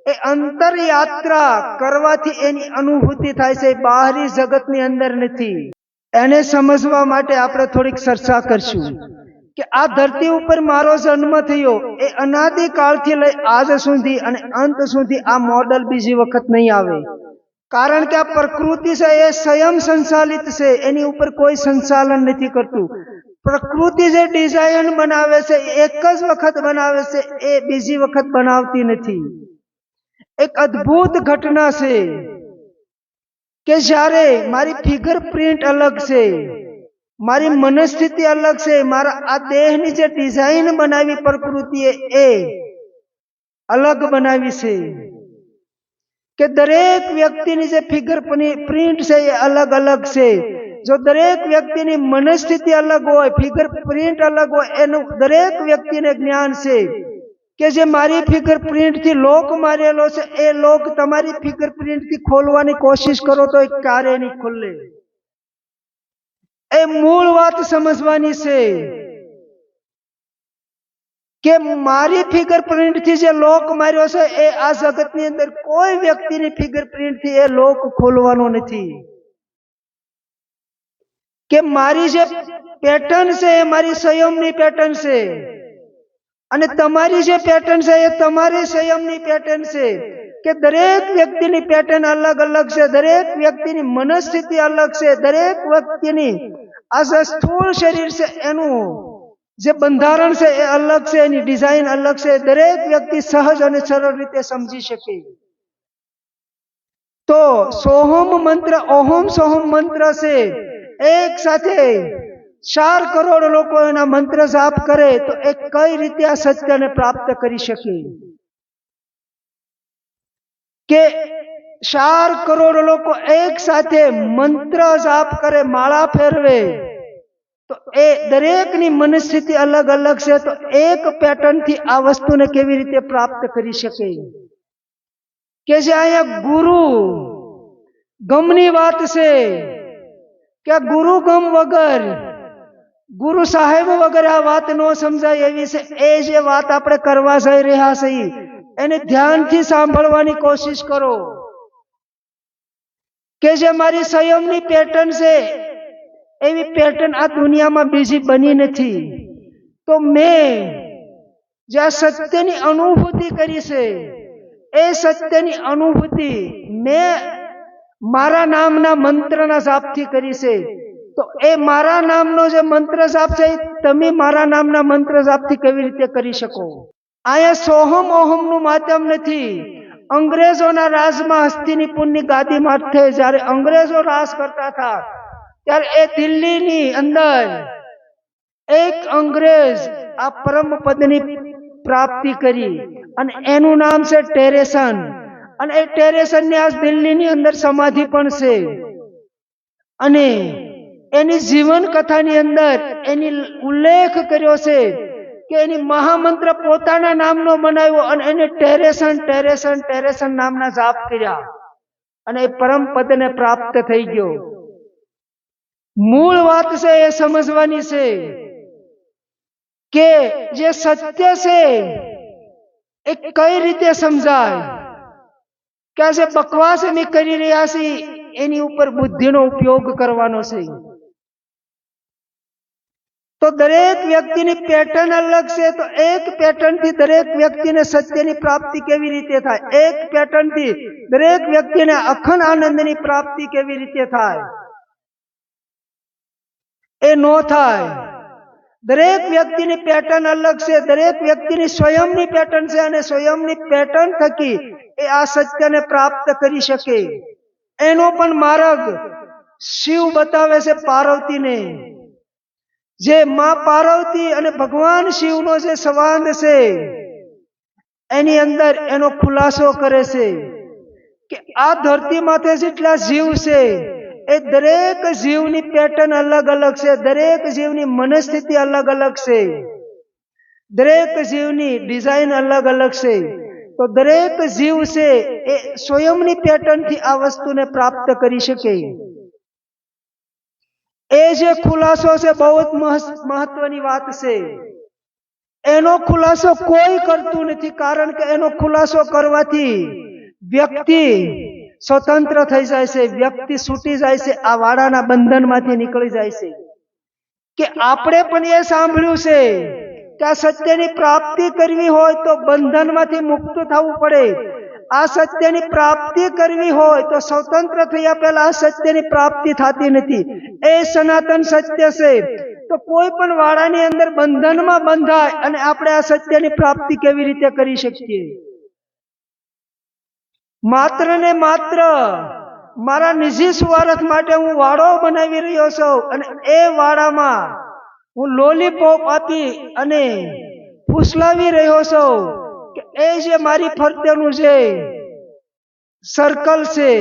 એ અંતર યાત્રા કરવાથી એની અનુભૂતિ થાય છે, બહારી જગતની અંદર નથી. એને સમજવા માટે આપણે થોડીક ચર્ચા કરશું. કે આ ધરતી ઉપર મારો જન્મ થયો એ અનાદિકાળથી લઈ આજ સુધી અને અંત સુધી આ મોડલ બીજી વખત નહીં આવે. કારણ કે આ પ્રકૃતિ છે એ સ્વયં સંચાલિત છે, એની ઉપર કોઈ સંચાલન નથી કરતું. પ્રકૃતિ જે ડિઝાઇન બનાવે છે એક જ વખત બનાવે છે, એ બીજી વખત બનાવતી નથી. એક અદ્ભુત ઘટના છે કે જ્યારે મારી ફિગર પ્રિન્ટ અલગ છે, મારી મનસ્થિતિ અલગ છે, મારા આ દેહની જે ડિઝાઇન બનાવી પ્રકૃતિએ એ અલગ બનાવી છે. કે દરેક વ્યક્તિની જે ફિગર પ્રિન્ટ છે એ અલગ અલગ છે. જો દરેક વ્યક્તિની મનસ્થિતિ અલગ હોય, ફિગર પ્રિન્ટ અલગ હોય, એનું દરેક વ્યક્તિને જ્ઞાન છે કે જે મારી ફિગર પ્રિન્ટથી લોક મારેલો છે, એ લોક તમારી ફિગર પ્રિન્ટથી ખોલવાની કોશિશ કરો તો એ ક્યારે નહીં ખુલે. એ મૂળ વાત સમજવાની છે કે મારી ફિંગર પ્રિન્ટ થી જે લોક માર્યો છે એ આ જગતની અંદર કોઈ વ્યક્તિની ફિંગર પ્રિન્ટ થી એ લોક ખોલવાનો નથી. કે મારી જે પેટર્ન છે એ મારી સંયમની પેટર્ન છે અને તમારી જે પેટર્ન છે એ તમારી સંયમની પેટર્ન છે. કે દરેક વ્યક્તિની પેટર્ન અલગ અલગ છે, દરેક વ્યક્તિની મનસ્થિતિ અલગ છે, દરેક વ્યક્તિની આ જે સ્થૂળ શરીર છે એનું જે બંધારણ છે એ અલગ છે, એની ડિઝાઇન અલગ છે. દરેક વ્યક્તિ સહજ અને સરળ રીતે સમજી શકે. તો સોહમ મંત્ર, ઓહમ સોહમ મંત્ર છે, એક સાથે 4 કરોડ લોકો એના મંત્ર જાપ કરે તો એ કઈ રીતે આ સત્યને પ્રાપ્ત કરી શકે. કે 4 કરોડ લોકો એક સાથે મંત્ર જાપ કરે, માળા ફેરવે તો એ દરેકની મનસ્થિતિ અલગ અલગ છે. તો એક પેટર્ન થી આ વસ્તુને કેવી રીતે પ્રાપ્ત કરી શકે. કે જે અહીંયા ગુરુ ગમની વાત છે કે ગુરુ ગમ વગર, ગુરુ સાહેબ વગર આ વાત ન સમજાય એવી છે. એ જે વાત આપણે કરવા જઈ રહ્યા છીએ એને ધ્યાનથી સાંભળવાની કોશિશ કરો. કે જે મારી સંયમની પેટર્ન છે એવી પેટર્ન આ દુનિયામાં બીજી બની નથી. તો મેં જે આ સત્યની અનુભૂતિ કરી છે એ સત્યની અનુભૂતિ મેં મારા નામના મંત્રના જાપથી કરી છે. તો એ મારા નામનો જે મંત્ર જાપ છે તમે મારા નામના મંત્ર જાપથી કેવી રીતે કરી શકો. અહીંયા સોહમ ઓહમનું માધ્યમ નથી. અંગ્રેજોના રાજમાં હસ્તિનીપુરની ગાદી માથે જ્યારે અંગ્રેજો રાજ કરતા હતા ત્યારે એ દિલ્હીની અંદર એક અંગ્રેજ આ પરમ પદની પ્રાપ્તિ કરી અને એનું નામ છે ટેરેસન. અને એ ટેરેસનની આજ દિલ્હીની અંદર સમાધિ પણ છે. અને એની જીવન કથાની અંદર એની ઉલ્લેખ કર્યો છે કે એની મહામંત્ર પોતાના નામનો બનાવ્યો અને એને ટેરેસન ટેરેસન ટેરેસન નામના જાપ કર્યા અને એ પરમ પદને પ્રાપ્ત થઈ ગયો. મૂળ વાત છે એ સમજવાની છે કે જે સત્ય છે એ કઈ રીતે સમજાય. કે આ જે બકવાસ અમે કરી રહ્યા છીએ એની ઉપર બુદ્ધિનો ઉપયોગ કરવાનો છે. તો દરેક વ્યક્તિની પેટર્ન અલગ છે. તો એક પેટર્ન થી દરેક વ્યક્તિને સત્યની પ્રાપ્તિ કેવી રીતે થાય, એક પેટર્ન થી દરેક વ્યક્તિને અખંડ આનંદની પ્રાપ્તિ કેવી રીતે થાય, એ નો થાય. દરેક વ્યક્તિની પેટર્ન અલગ છે, દરેક વ્યક્તિની સ્વયંની પેટર્ન છે અને સ્વયંની પેટર્ન થકી એ આ સત્યને પ્રાપ્ત કરી શકે. એનો પણ માર્ગ શિવ બતાવે છે પાર્વતીને. જે માં પાર્વતી અને ભગવાન શિવનો જે સંવાદ છે એની અંદર એનો ખુલાસો કરે છે કે આ ધરતી માથે જેટલા જીવ છે એ દરેક જીવની પેટર્ન અલગ અલગ છે, દરેક જીવની મનસ્થિતિ અલગ અલગ છે, દરેક જીવની ડિઝાઇન અલગ અલગ છે. તો દરેક જીવ છે એ સ્વયંની પેટર્નથી આ વસ્તુને પ્રાપ્ત કરી શકે. એ જે ખુલાસો છે બહુ જ મહત્વની વાત છે. એનો ખુલાસો કોઈ કરતું નથી, કારણ કે એનો ખુલાસો કરવાથી વ્યક્તિ સ્વતંત્ર થઈ જાય છે, વ્યક્તિ છૂટી જાય છે, આ વાડાના બંધનમાંથી નીકળી જાય છે. કે આપણે પણ એ સાંભળ્યું છે કે આ સત્યની પ્રાપ્તિ કરવી હોય તો બંધનમાંથી મુક્ત થવું પડે. આ સત્યની પ્રાપ્તિ કરવી હોય તો સ્વતંત્ર થયા પહેલા આ સત્યની પ્રાપ્તિ થતી નથી. એ સનાતન સત્ય છે. તો કોઈ પણ વાડાની અંદર બંધનમાં બંધાય અને આપણે આ સત્યની પ્રાપ્તિ કેવી રીતે કરી શકીએ. માત્ર ને માત્ર મારા નિજી સ્વાર્થ માટે હું વાડો બનાવી રહ્યો છું અને એ વાડામાં હું લોલીપોપ આપી અને ફૂસલાવી રહ્યો છું કે એ જે મારી ફરતેનું જે સર્કલ છે,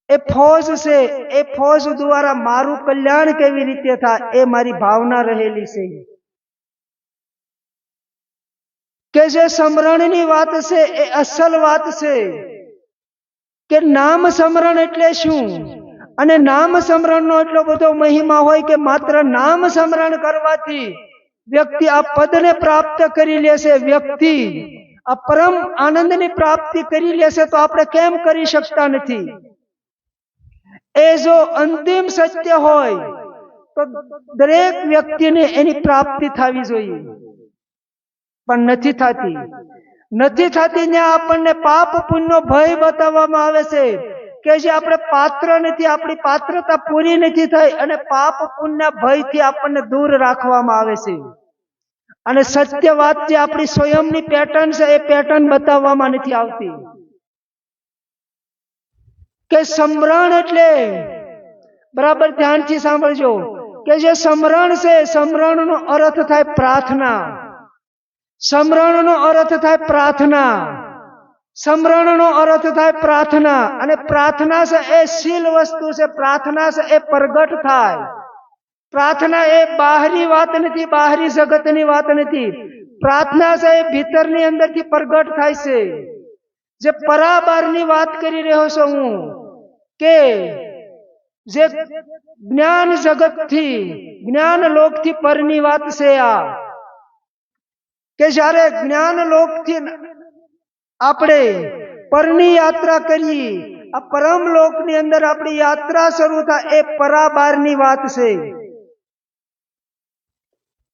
એ ફૌજ છે, એ ફૌજ દ્વારા મારું કલ્યાણ કેવી રીતે થાય એ મારી ભાવના રહેલી છે. કે જે સ્મરણની વાત છે એ અસલ વાત છે. કે નામ સ્મરણ એટલે શું અને નામ સ્મરણનો એટલો બધો મહિમા હોય કે માત્ર નામ સ્મરણ કરવાથી વ્યક્તિ આ પદને પ્રાપ્ત કરી લેશે, વ્યક્તિ આ પરમ આનંદની પ્રાપ્તિ કરી લેશે. તો આપણે કેમ કરી શકતા નથી? એ જો અંતિમ સત્ય હોય તો દરેક વ્યક્તિને એની પ્રાપ્તિ થવી જોઈએ, પણ નથી થતી. નથી થતી ત્યાં આપણને પાપ પુણ્યનો ભય બતાવવામાં આવે છે કે જે આપણે પાત્ર નથી, આપણી પાત્રતા પૂરી નથી થઈ અને પાપ પુણ્યના ભયથી આપણને દૂર રાખવામાં આવે છે. અને સત્ય વાત જે આપણી સ્વયંની પેટર્ન છે એ પેટર્ન બતાવવામાં નથી આવતી. કે સમરણ એટલે બરાબર ધ્યાનથી સાંભળજો કે જે સમરણ છે, સમરણનો અર્થ થાય પ્રાર્થના. સમરણનો અર્થ થાય પ્રાર્થના. સમરણનો અર્થ થાય પ્રાર્થના. અને પ્રાર્થના છે એ શીલ વસ્તુ છે. પ્રાર્થના છે એ પ્રગટ થાય. પ્રાર્થના એ બહારી વાત નથી, બહારી જગતની વાત નથી. પ્રાર્થના છે એ ભીતરની અંદરથી પ્રગટ થાય છે. જે પરાબારની વાત કરી રહ્યો છું હું, કે જે જ્ઞાન જગતથી, જ્ઞાન લોકથી પરની વાત છે આ. કે જ્યારે જ્ઞાન લોકથી આપણે પરની યાત્રા કરીએ, આ પરમ લોકની અંદર આપણી યાત્રા શરૂ થાય, એ પરાબારની વાત છે.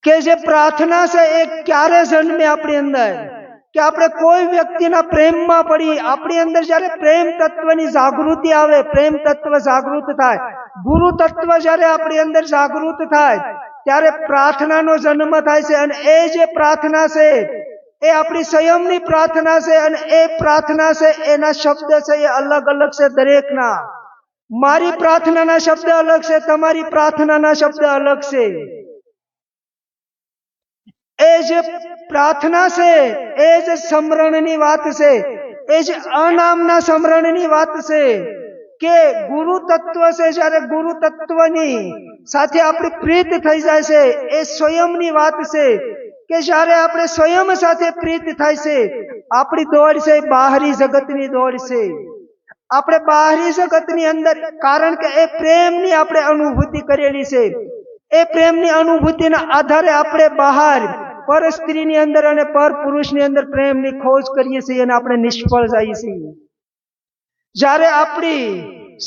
કે જે પ્રાર્થના છે એ ક્યારે જન્મે આપણી અંદર? કે આપણે કોઈ વ્યક્તિના પ્રેમમાં પડી, આપણી અંદર જ્યારે પ્રેમ તત્વની જાગૃતિ આવે, પ્રેમ તત્વ જાગૃત થાય, ગુરુ તત્વ જ્યારે આપણી અંદર જાગૃત થાય, ત્યારે પ્રાર્થનાનો જન્મ થાય છે. અને એ જે પ્રાર્થના છે એ આપણી સ્વયંની પ્રાર્થના છે. અને એ પ્રાર્થના છે એના શબ્દ છે એ અલગ અલગ છે દરેકના. મારી પ્રાર્થનાના શબ્દ અલગ છે, તમારી પ્રાર્થનાના શબ્દ અલગ છે. એ જે પ્રાર્થના છે એ જે સમરણની વાત છે, એ જે અનામના સમરણની વાત છે. કે ગુરુ તત્વ છે, જ્યારે ગુરુ તત્વની સાથે આપણી પ્રીત થઈ જાય છે, એ સ્વયંની વાત છે. કે જ્યારે આપણે સ્વયં સાથે પ્રીત થાય છે, આપણી દોડ છે બહારી જગતની દોડ છે. આપણે બહારી જગતની અંદર, કારણ કે એ પ્રેમની આપણે અનુભૂતિ કરેલી છે. એ પ્રેમની અનુભૂતિના આધારે આપણે બહાર પર સ્ત્રીની અંદર અને પર પુરુષની અંદર પ્રેમની ખોજ કરીએ છીએ અને આપણે નિષ્ફળ જઈએ છીએ. જ્યારે આપણી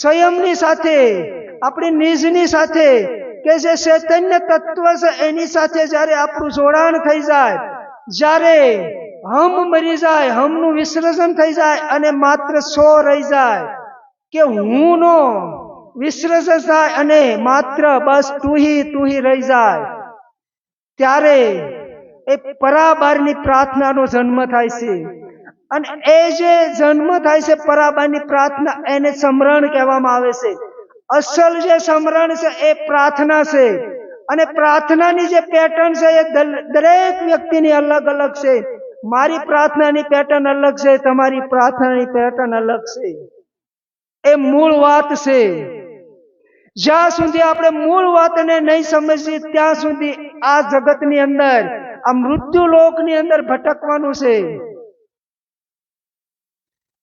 સ્વયંની સાથે, આપણી નિજની સાથે, કે જે ચૈતન્ય તત્વ છે એની સાથે જ્યારે આપણું જોડાણ થઈ જાય, જ્યારે હમ મરી જાય, હમનું વિસર્જન થઈ જાય અને માત્ર સો રહી જાય, કે હું નો વિસર્જન થાય અને માત્ર બસ તું હી રહી જાય, ત્યારે એ પરાબારની પ્રાર્થનાનો જન્મ થાય છે. અને એ જે જન્મ થાય છે પરાબારની પ્રાર્થના, એને સમરણ કહેવામાં આવે છે. અસલ જે સમરણ છે એ પ્રાર્થના છે. અને પ્રાર્થનાની જે પેટર્ન છે એ દરેક વ્યક્તિની અલગ અલગ છે. મારી પ્રાર્થનાની પેટર્ન અલગ છે, તમારી પ્રાર્થનાની પેટર્ન અલગ છે. એ મૂળ વાત છે. જ્યાં સુધી આપણે મૂળ વાતને નહીં સમજીએ ત્યાં સુધી આ જગતની અંદર, આ મૃત્યુ લોકની અંદર ભટકવાનું છે.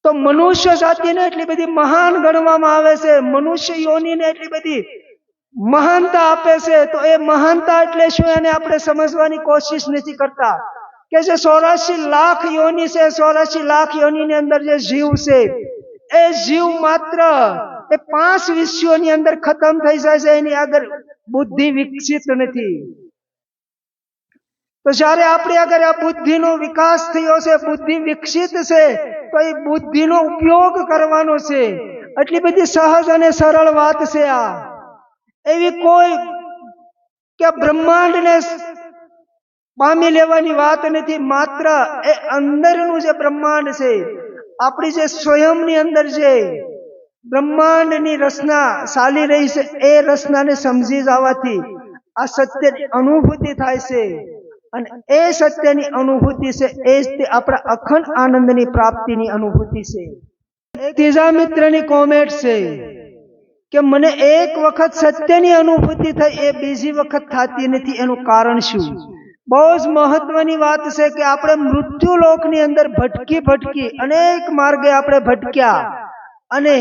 તો મનુષ્ય જાતિને એટલી બધી મહાન ગણવામાં આવે છે, મનુષ્ય યોનિને એટલી બધી મહાનતા આપે છે. તો એ મહાનતા એટલે શું એને આપણે સમજવાની કોશિશ નથી કરતા. કે જે 84 લાખ યોનિ છે, 84 લાખ યોનિની અંદર જે જીવ છે, એ જીવ માત્ર એ 5 વિશ્વની અંદર ખતમ થઈ જાય છે. એની આગળ બુદ્ધિ વિકસિત નથી. તો જ્યારે આપણે આગળ આ બુદ્ધિનો વિકાસ થયો છે, બુદ્ધિ વિકસિત છે, તો એ બુદ્ધિનો ઉપયોગ કરવાનો છે. એટલી બધી સહજ અને સરળ વાત છે આ. એવી કોઈ કે બ્રહ્માંડને પામી લેવાની વાત નથી. માત્ર એ અંદરનું જે બ્રહ્માંડ છે, આપણી જે સ્વયંની અંદર જે બ્રહ્માંડની રચના ચાલી રહી છે, એ રચનાને સમજી જવાથી આ સત્યની અનુભૂતિ થાય છે. અને એ સત્યની અનુભૂતિ છે એ જ આપણા અખંડ આનંદની પ્રાપ્તિની અનુભૂતિ છે. ત્રીજા મિત્રની કોમેન્ટ છે કે મને એક વખત સત્યની અનુભૂતિ થઈ, એ બીજી વખત થતી નથી, એનું કારણ શું? બહુ જ મહત્વની વાત છે કે આપણે મૃત્યુ લોકની અંદર ભટકી અનેક માર્ગે આપણે ભટક્યા, અને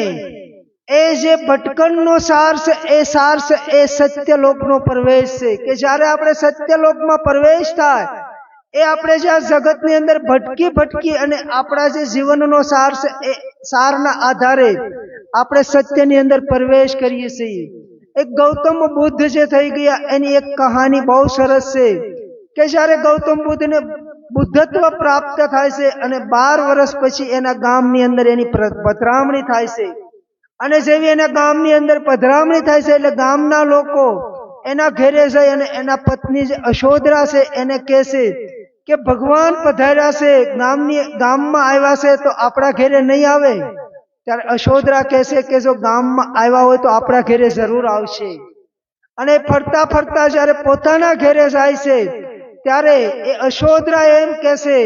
એ જે ભટકણનો સાર છે એ સત્યલોકનો પ્રવેશ છે કે જ્યારે આપણે સત્યલોકમાં પ્રવેશ થાય એ આપણે જે આ જગતની અંદર ભટકી અને આપણા જે જીવનનો સાર છે એ સારના આધારે આપણે સત્યની અંદર પ્રવેશ કરીએ છીએ. એક ગૌતમ બુદ્ધ જે થઈ ગયા એની એક કહાની બહુ સરસ છે કે જ્યારે ગૌતમ બુદ્ધને બુદ્ધત્વ પ્રાપ્ત થાય છે અને 12 વર્ષ પછી એના ગામની અંદર એની પધરામણી થાય છે. અને જેવી એના ગામની અંદર પધરામણી થાય છે એટલે ગામના લોકો એના ઘરે જઈ અને એના પત્ની જે અશોધરા છે એને કહે છે કે ભગવાન પધાર્યા છે, ગામમાં આવ્યા છે તો આપણા ઘરે નહીં આવે. ત્યારે અશોધરા કહે છે કે જો ગામમાં આવ્યા હોય તો આપણા ઘરે જરૂર આવશે. અને ફરતા ફરતા જ્યારે પોતાના ઘરે જાય છે ત્યારે એ અશોધરા એમ કહે છે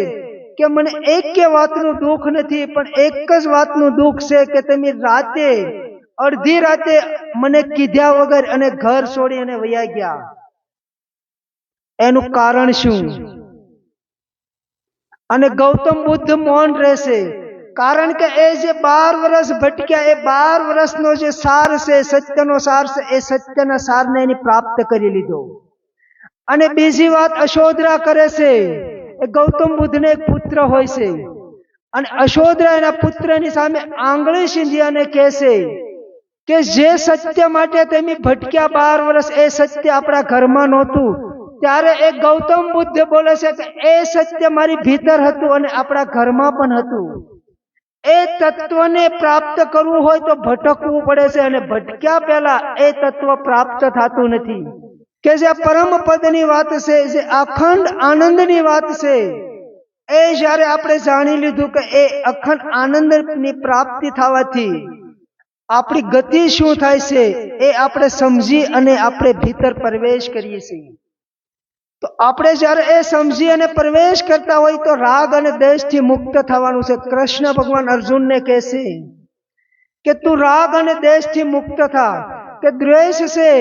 કે મને એક વાતનું દુઃખ નથી, પણ એક જ વાતનું દુઃખ છે કે તમે રાતે અડધી રાતે મને કીધા વગર અને ઘર છોડી અને વયા ગયા. એનું કારણ શું? અને ગૌતમ બુદ્ધ મૌન રહેશે, કારણ કે એ જે 12 વર્ષ ભટક્યા એ 12 વર્ષનો જે સાર છે, સત્યનો સાર છે, એ સત્યના સારને એની પ્રાપ્ત કરી લીધો. અને બીજી વાત અશોધરા કરે છે, એ ગૌતમ બુદ્ધને એક પુત્ર હોય છે અને અશોધરા એના પુત્રની સામે આંગળી સીંધી અને કહે છે કે જે સત્ય માટે તમે ભટક્યા 12 વર્ષ એ સત્ય આપણા ઘરમાં નહોતું. ત્યારે એક ગૌતમ બુદ્ધ બોલે છે કે એ સત્ય મારી ભીતર હતું અને આપણા ઘરમાં પણ હતું. એ તત્વને પ્રાપ્ત કરવું હોય તો ભટકવું પડે છે અને ભટક્યા પહેલા એ તત્વ પ્રાપ્ત થતું નથી. કે જે પરમ પદની વાત છે, જે અખંડ આનંદની વાત છે, એ જ્યારે આપણે જાણી લીધું કે એ અખંડ આનંદની પ્રાપ્તિ થવાથી આપણી ગતિ શું થાય છે એ આપણે સમજી અને આપણે ભીતર પ્રવેશ કરીએ છીએ. તો આપણે જ્યારે એ સમજી અને પ્રવેશ કરતા હોય તો રાગ અને દ્વેષથી મુક્ત થવાનું છે. કૃષ્ણ ભગવાન અર્જુનને કહે છે કે તું રાગ અને દ્વેષથી મુક્ત થા, કે દ્વેષ છે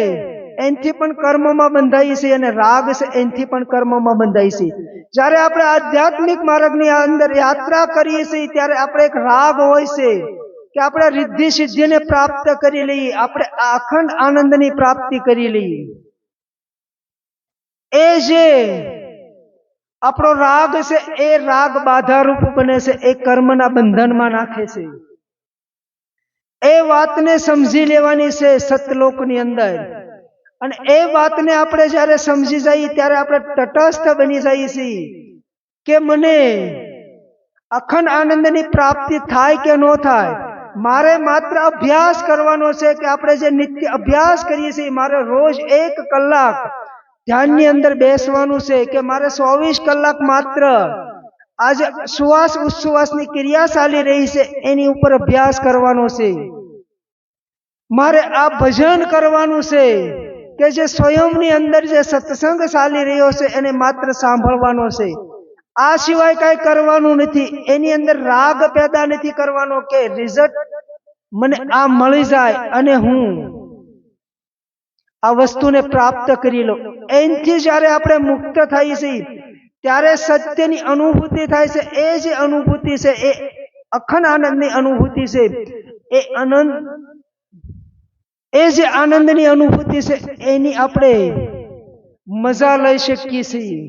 એનથી પણ કર્મમાં બંધાઈ છે અને રાગ છે એનથી પણ કર્મમાં બંધાઈ છે. જ્યારે આપણે આધ્યાત્મિક માર્ગની અંદર યાત્રા કરીએ છીએ ત્યારે આપણે એક રાગ હોય છે કે આપણે રિદ્ધિ સિદ્ધિને પ્રાપ્ત કરી લઈએ, આપણે અખંડ આનંદની પ્રાપ્તિ કરી લઈએ. એ જે આપણો રાગ છે એ રાગ બાધારૂપ બને છે, એ કર્મના બંધનમાં નાખે છે. એ વાતને સમજી લેવાની છે સતલોકની અંદર. અને એ વાતને આપણે જ્યારે સમજી જઈએ ત્યારે આપણે તટસ્થ બની જઈએ છીએ કે મને અખંડ આનંદની પ્રાપ્તિ થાય કે ન થાય, મારે માત્ર અભ્યાસ કરવાનો છે. કે આપણે જે નિત્ય અભ્યાસ કરીએ છીએ, મારે રોજ 1 કલાક ધ્યાનની અંદર બેસવાનું છે, કે મારે 24 કલાક માત્ર આજે શ્વાસ ઉચ્છ્વાસની ક્રિયા ચાલી રહી છે એની ઉપર અભ્યાસ કરવાનો છે. મારે આ ભજન કરવાનું છે કે જે સ્વયંની અંદર જે સત્સંગ ચાલી રહ્યો છે એને માત્ર સાંભળવાનો છે. આ સિવાય કઈ કરવાનું નથી. એની અંદર રાગ પેદા નથી કરવાનો કે રિઝલ્ટ મને આ મળી જાય અને હું આ વસ્તુને પ્રાપ્ત કરી લો. એનથી જ્યારે આપણે મુક્ત થઈએ છીએ ત્યારે સત્યની અનુભૂતિ થાય છે. એ જે અનુભૂતિ છે એ અખંડ આનંદની અનુભૂતિ છે. એ જે આનંદની અનુભૂતિ છે એની આપણે મજા લઈ શકીએ છીએ.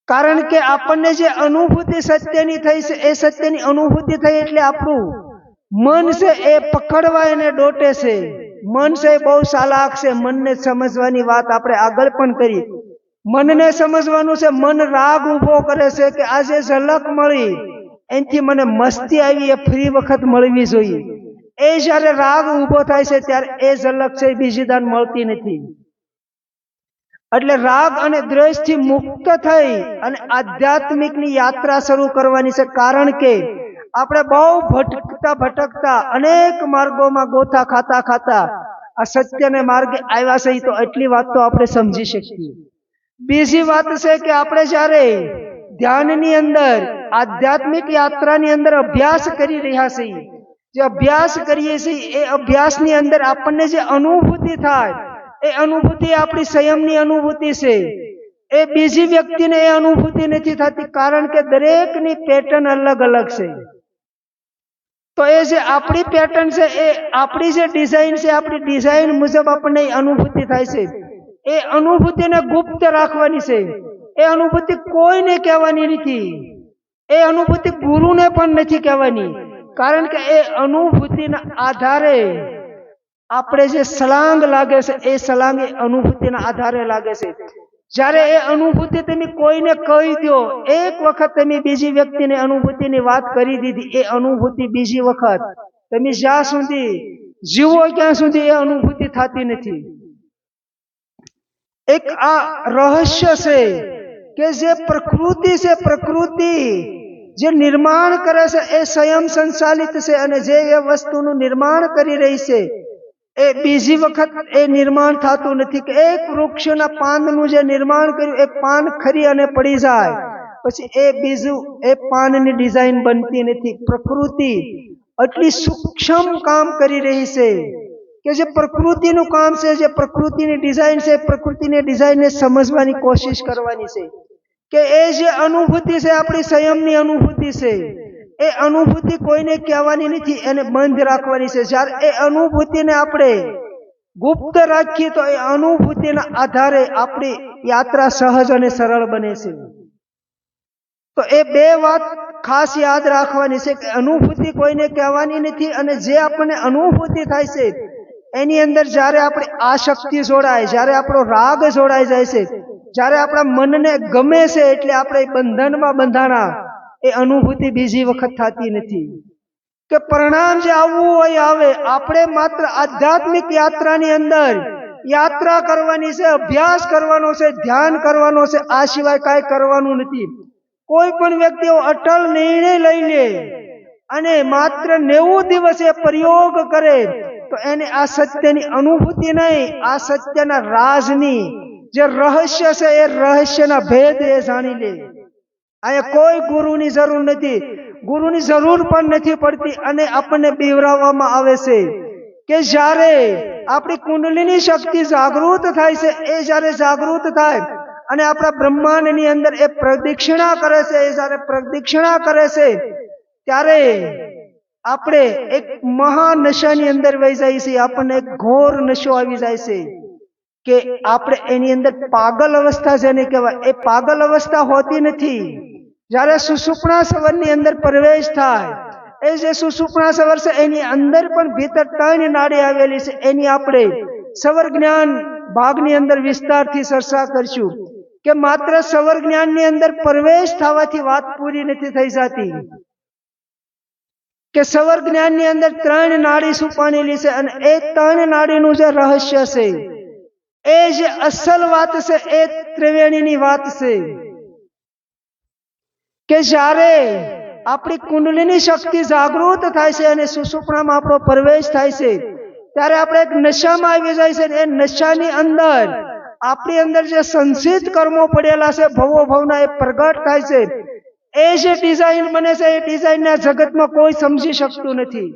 કારણ કે આપણને જે અનુભૂતિ સત્યની થઈ છે એ સત્યની અનુભૂતિ થઈ એટલે આપણું મન છે એ પકડવા એને ડોટે છે. મન છે બહુ ચાલાક છે. મનને સમજવાની વાત આપણે આગળ પણ કરી. મનને સમજવાનું છે. મન રાગ ઉભો કરે છે કે આજે ઝલક મળી એનાથી મને મસ્તી આવી, એ ફરી વખત મળવી જોઈએ. એ જ્યારે રાગ ઉભો થાય છે ત્યારે એ ઝલક છે બીજી દાન મળતી નથી. એટલે રાગ અને દ્વેષથી મુક્ત થઈ અને આધ્યાત્મિકની યાત્રા શરૂ કરવાની છે. કારણ કે આપણે બહુ ભટકતા અનેક માર્ગોમાં ગોથા ખાતા આ સત્યને માર્ગે આવ્યા છે. તો એટલી વાત તો આપણે સમજી શકીએ. બીજી વાત છે કે આપણે જ્યારે ધ્યાનની અંદર આધ્યાત્મિક યાત્રાની અંદર અભ્યાસ કરી રહ્યા છીએ, જે અભ્યાસ કરીએ છીએ એ અભ્યાસની અંદર આપણને જે અનુભૂતિ થાય એ અનુભૂતિ આપણી સંયમની અનુભૂતિ છે. એ બીજી વ્યક્તિને એ અનુભૂતિ નથી થતી, કારણ કે દરેકની પેટર્ન અલગ અલગ છે. તો એ જે આપણી પેટર્ન છે, એ આપણી જે ડિઝાઇન છે, આપણી ડિઝાઇન મુજબ આપણને અનુભૂતિ થાય છે. એ અનુભૂતિને ગુપ્ત રાખવાની છે. એ અનુભૂતિ કોઈને કહેવાની નથી. એ અનુભૂતિ ગુરુને પણ નથી કહેવાની. કારણ કે એ અનુભૂતિના આધારે આપણે જે સલાંગ લાગે છે, એ સલાંગ એ અનુભૂતિના આધારે લાગે છે. જ્યારે એ અનુભૂતિ તમે કોઈને કહી દો, એક વખત તમે બીજી વ્યક્તિને અનુભૂતિની વાત કરી દીધી, એ અનુભૂતિ બીજી વખત તમે જ્યાં સુધી જીવો ત્યાં સુધી એ અનુભૂતિ થતી નથી. એક આ રહસ્ય છે કે જે પ્રકૃતિ છે, પ્રકૃતિ જે નિર્માણ કરે છે એ સ્વયં સંચાલિત છે, અને જે એ વસ્તુનું નિર્માણ કરી રહી છે એ બીજી વખત એ નિર્માણ થતું નથી. કે એક વૃક્ષના પાનનું જે નિર્માણ કર્યું, એ પાન ખરી અને પડી જાય, પછી એ બીજું એ પાનની ડિઝાઇન બનતી નથી. પ્રકૃતિ એટલી સૂક્ષ્મ કામ કરી રહી છે કે જે પ્રકૃતિનું કામ છે, જે પ્રકૃતિની ડિઝાઇન છે, પ્રકૃતિની ડિઝાઇનને સમજવાની કોશિશ કરવાની છે. કે એ જે અનુભૂતિ છે, આપણી સંયમની અનુભૂતિ છે, એ અનુભૂતિ કોઈને કહેવાની નથી, એને બંધ રાખવાની છે. જ્યારે એ અનુભૂતિને આપણે ગુપ્ત રાખીએ તો એ અનુભૂતિના આધારે આપણી યાત્રા સહજ અને સરળ બને છે. તો એ બે વાત ખાસ યાદ રાખવાની છે કે અનુભૂતિ કોઈને કહેવાની નથી, અને જે આપણને અનુભૂતિ થાય છે એની અંદર જ્યારે આપણે આસક્તિ જોડાય, જ્યારે આપણો રાગ જોડાઈ જાય છે, જ્યારે આપણા મનને ગમે છે, એટલે આપણે બંધનમાં બંધાણા, એ અનુભૂતિ બીજી વખત થતી નથી. કે પરિણામ જે આવવું હોય આવે. આપણે માત્ર આધ્યાત્મિક યાત્રાની અંદર યાત્રા કરવાની છે, અભ્યાસ કરવાનો છે, ધ્યાન કરવાનો છે, આ સિવાય કાંઈ કરવાનું નથી. કોઈ પણ વ્યક્તિઓ અટલ નિર્ણય લઈ લે અને માત્ર 90 દિવસે પ્રયોગ કરે તો એને આ સત્યની અનુભૂતિ નહીં, આ સત્યના રાજની જે રહસ્ય છે એ રહસ્યના ભેદ એ જાણી લે. અહીંયા કોઈ ગુરુની જરૂર નથી, ગુરુની જરૂર પણ નથી પડતી. અને આપણને બીવરાવવામાં આવે છે કે જ્યારે આપણી કુંડલીની શક્તિ જાગૃત થાય છે, એ જ્યારે જાગૃત થાય અને આપણા બ્રહ્માંડની અંદર એ પ્રદક્ષિણા કરે છે, એ જ્યારે પ્રદક્ષિણા કરે છે ત્યારે આપણે એક મહાનશાની અંદર વહી જાય છે. આપણને એક ઘોર નશો આવી જાય છે કે આપણે એની અંદર પાગલ અવસ્થા જેને કહેવાય, એ પાગલ અવસ્થા હોતી નથી. જ્યારે સુષુપ્ના સવરની અંદર પ્રવેશ થાય, એ જે સુષુપ્ના સવર છે એની અંદર પણ ભીતર 3 નાડી આવેલી છે. એની આપણે સવર જ્ઞાન ભાગની અંદર વિસ્તારથી ચર્ચા કરશું કે માત્ર સવર જ્ઞાનની અંદર પ્રવેશ થવાથી વાત પૂરી નથી થઈ જતી. કે સવર જ્ઞાનની અંદર 3 નાડી છુપાયેલી છે, અને એ 3 નાડીનું જે રહસ્ય છે, એ જે અસલ વાત છે, એ ત્રિવેણીની વાત છે. કે જ્યારે આપણી કુંડલીની શક્તિ જાગૃત થાય છે અને સુષુપ્નામાં આપણો પ્રવેશ થાય છે, ત્યારે આપણે એક નશામાં આવી જાય છે. એ નશાની અંદર આપણી અંદર જે સંચિત કર્મો પડેલા છે, ભવો ભવના, એ પ્રગટ થાય છે. એ જે ડિઝાઇન બને છે, એ ડિઝાઇનના જગતમાં કોઈ સમજી શકતું નથી.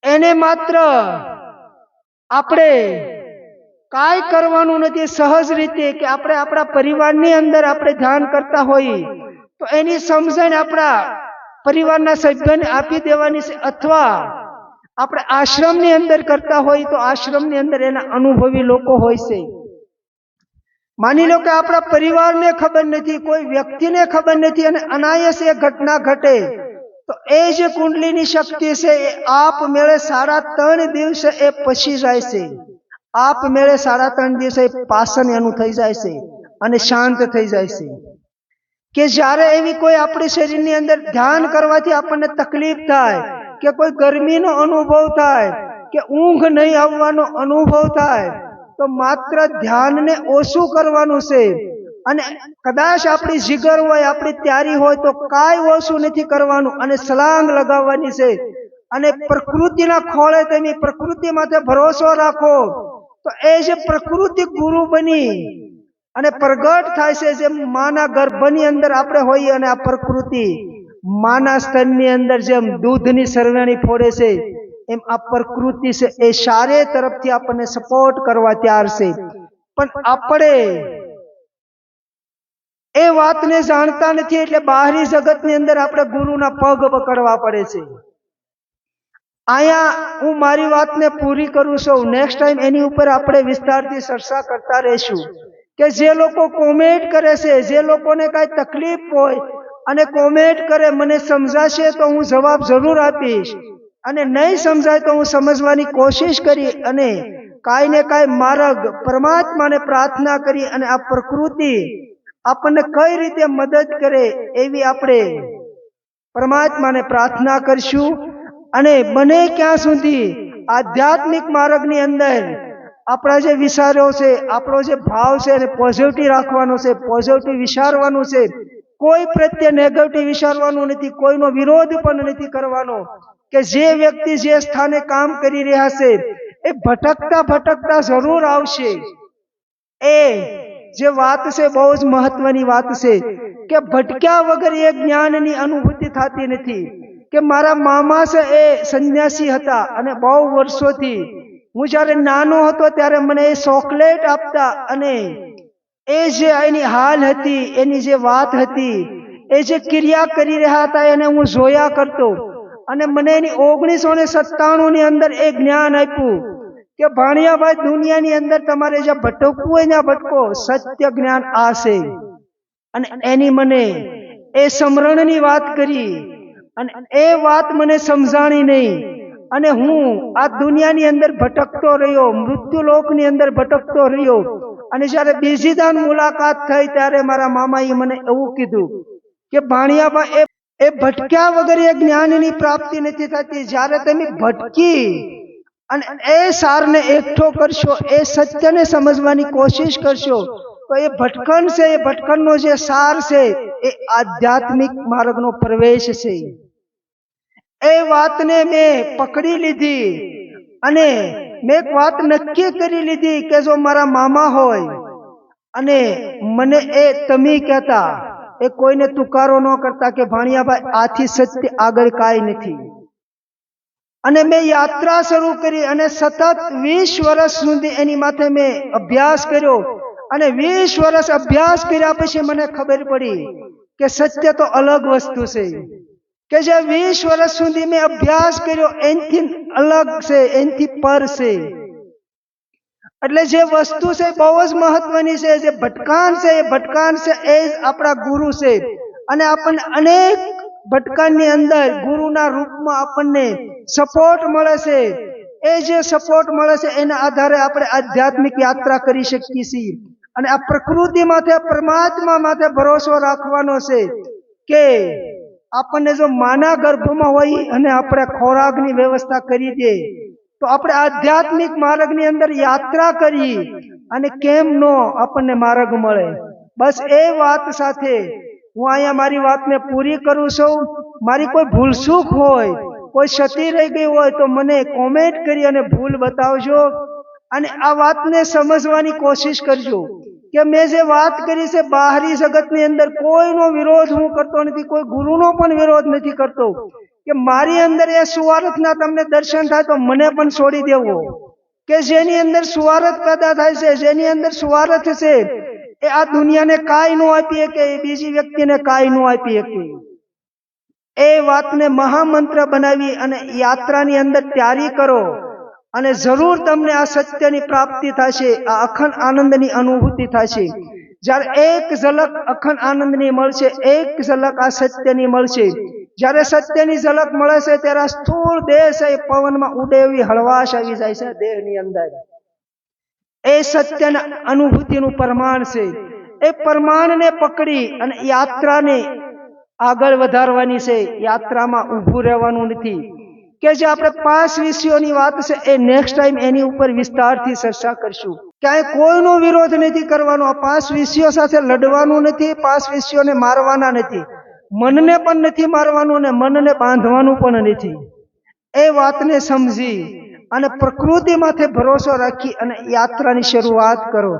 એને માત્ર આપણે કાંઈ કરવાનું નથી. સહજ રીતે કે આપણે આપણા પરિવારની અંદર આપણે ધ્યાન કરતા હોઈએ તો એની સમજણ આપણા પરિવારના સભ્યોને આપી દેવાની છે, અથવા આપણે આશ્રમની અંદર કરતા હોય તો આશ્રમની અંદર એના અનુભવી લોકો હોય છે. માની લો કે આપણા પરિવારને ખબર નથી, કોઈ વ્યક્તિને ખબર નથી, અને અનાયાસ એ ઘટના ઘટે તો એ જે કુંડલીની શક્તિ છે એ આપમેળે 3.5 દિવસે એ પસી જાય છે. આપમેળે 3.5 દિવસે પાસન એનું થઈ જાય છે અને શાંત થઈ જાય છે. કે જ્યારે એવી કોઈ આપણી શરીરની અંદર ધ્યાન કરવાથી આપણને તકલીફ થાય, કે કોઈ ગરમીનો અનુભવ થાય, કે ઊંઘ નહીં આવવાનો અનુભવ થાય, તો માત્ર ધ્યાનને ઓછું કરવાનું છે. અને કદાચ આપણી જીગર હોય, આપણી તૈયારી હોય તો કાંઈ ઓછું નથી કરવાનું, અને છલાંગ લગાવવાની છે. અને પ્રકૃતિના ખોળે તમે પ્રકૃતિ માટે ભરોસો રાખો તો એ જે પ્રકૃતિ ગુરુ બની અને પ્રગટ થાય છે. જેમ માના ગર્ભની અંદર આપણે હોઈએ અને આ પ્રકૃતિ માના સ્તનની અંદર જેમ દૂધની સરવેણી ફોડે છે, એમ આ પ્રકૃતિ છે એ ચારે તરફથી આપણને સપોર્ટ કરવા તૈયાર છે. પણ આપણે એ વાતને જાણતા નથી, એટલે બહારી જગતની અંદર આપણે ગુરુના પગ પકડવા પડે છે. અહીંયા હું મારી વાતને પૂરી કરું છું. નેક્સ્ટ ટાઈમ એની ઉપર આપણે વિસ્તારથી ચર્ચા કરતા રહીશું કે જે લોકો કોમેન્ટ કરે છે, જે લોકોને કાંઈ તકલીફ હોય અને કોમેન્ટ કરે, મને સમજાશે તો હું જવાબ જરૂર આપીશ, અને નહીં સમજાય તો હું સમજવાની કોશિશ કરી અને કાંઈ ને કાંઈ માર્ગ પરમાત્માને પ્રાર્થના કરી અને આ પ્રકૃતિ આપણને કઈ રીતે મદદ કરે એવી આપણે પરમાત્માને પ્રાર્થના કરશું. અને બને ક્યાં સુધી આધ્યાત્મિક માર્ગની અંદર આપણા જે વિચારો છે, આપણો જે ભાવ છે એને પોઝિટિવ રાખવાનો છે, પોઝિટિવ વિચારવાનું છે. કોઈ પ્રત્યે નેગેટિવ વિચારવાનું નથી, કોઈનો વિરોધ પણ નથી કરવાનો. કે જે વ્યક્તિ જે સ્થાને કામ કરી રહ્યા છે એ ભટકતા ભટકતા જરૂર આવશે. એ જે વાત છે બહુ જ મહત્વની વાત છે કે ભટક્યા વગર એ જ્ઞાનની અનુભૂતિ થતી નથી. કે મારા મામા છે એ સંન્યાસી હતા અને બહુ વર્ષોથી હું જ્યારે નાનો હતો ત્યારે મને એ ચોકલેટ આપતા, અને એ જે એની હાલ હતી, એની જે વાત હતી, એ જે ક્રિયા કરી રહ્યા હતા એને હું જોયા કરતો. અને મને એની 1997 ની અંદર એ જ્ઞાન આપ્યું કે ભાણિયાભાઈ, દુનિયાની અંદર તમારે જ્યાં ભટકવું હોય ત્યાં ભટકો, સત્ય જ્ઞાન આ છે. અને એની મને એ સમરણની વાત કરી અને એ વાત મને સમજાણી નહીં, અને હું આ દુનિયાની અંદર ભટકતો રહ્યો, મૃત્યુલોકની અંદર ભટકતો રહ્યો. અને જ્યારે બીજી દાન મુલાકાત થઈ ત્યારે મારા મામાએ મને એવું કીધું કે ભાણિયાભાઈ, એ ભટક્યા વગર એ જ્ઞાનની પ્રાપ્તિ નથી થતી. જ્યારે તમે ભટકી અને એ સારને એકઠો કરશો, એ સત્યને સમજવાની કોશિશ કરશો, તો એ ભટકણ છે, એ ભટકણનો જે સાર છે એ આધ્યાત્મિક માર્ગનો પ્રવેશ છે. એ વાતને મેં પકડી લીધી અને મેં એક વાત નક્કી કરી લીધી કે જો મારા મામા હોય અને મને એ તમે કહેતા, એ કોઈને તુકારો ન કરતા કે ભાણિયાભાઈ આથી સત્ય આગળ કાંઈ નથી. અને મેં યાત્રા શરૂ કરી અને સતત 20 વર્ષ સુધી એની માથે મેં અભ્યાસ કર્યો. અને 20 વર્ષ અભ્યાસ કર્યા પછી મને ખબર પડી કે સત્ય તો અલગ વસ્તુ છે. કે જે 20 વર્ષ સુધી મેં અભ્યાસ કર્યો એનાથી અલગ છે, એનાથી પર છે. એટલે જે વસ્તુ છે બહુ જ મહત્વની છે. જે ભટકાણ છે એ ભટકાણ છે, એ જ આપણા ગુરુ છે. અને આપણને અનેક ભટકાણની અંદર ગુરુના રૂપમાં આપણને સપોર્ટ મળે છે. એ જે સપોર્ટ મળે છે એના આધારે આપણે આધ્યાત્મિક યાત્રા કરી શકીએ છીએ. અને આ પ્રકૃતિ માથે, પરમાત્મા માથે ભરોસો રાખવાનો છે કે આપણને જો માના ગર્ભમાં હોય અને આપણે ખોરાકની વ્યવસ્થા કરી દે તો આપણે આધ્યાત્મિક માર્ગની અંદર યાત્રા કરી અને કેમ નો આપણને માર્ગ મળે. બસ એ વાત સાથે હું અહીંયા મારી વાતને પૂરી કરું છું. મારી કોઈ ભૂલચૂક હોય, કોઈ ક્ષતિ રહી ગઈ હોય તો મને કોમેન્ટ કરી અને ભૂલ બતાવજો. અને આ વાતને સમજવાની કોશિશ કરજો કે મેં જે વાત કરી છે બહારી જગતની અંદર કોઈનો વિરોધ હું કરતો નથી, કોઈ ગુરુનો પણ વિરોધ નથી કરતો. કે મારી અંદર એ સુવાર્થના તમને દર્શન થાય તો મને પણ છોડી દેવો. કે જેની અંદર સુવાર્થ પેદા થાય છે, જેની અંદર સુવાર્થ છે, એ આ દુનિયાને કાંઈ ન આપી શકે, એ બીજી વ્યક્તિને કાંઈ ન આપી શકે. એ વાતને મહામંત્ર બનાવી અને યાત્રાની અંદર તૈયારી કરો અને જરૂર તમને આ સત્યની પ્રાપ્તિ થશે, આ અખંડ આનંદની અનુભૂતિ થશે. જ્યારે એક ઝલક અખંડ આનંદની મળશે, એક ઝલક આ સત્યની મળશે. જ્યારે સત્યની ઝલક મળે છે ત્યારે સ્થૂળ દેહ છે એ પવનમાં ઉડે એવી હળવાશ આવી જાય છે દેહની અંદર. એ સત્યના અનુભૂતિનું પ્રમાણ છે. એ પ્રમાણને પકડી અને યાત્રાને આગળ વધારવાની છે. યાત્રામાં ઊભું રહેવાનું નથી. કે જે આપણે 5 વિષયોની વાત છે એ નેક્સ્ટ ટાઈમ એની ઉપર વિસ્તારથી ચર્ચા કરશું. ક્યાંય કોઈનો વિરોધ નથી કરવાનો. આ 5 વિષયો સાથે લડવાનું નથી, 5 વિષયોને મારવાના નથી, મનને પણ નથી મારવાનું અને મનને બાંધવાનું પણ નથી. એ વાતને સમજી અને પ્રકૃતિ માથે ભરોસો રાખી અને યાત્રાની શરૂઆત કરો.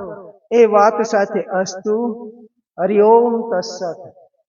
એ વાત સાથે અસ્તુ. હરિ ઓમ તત્સત.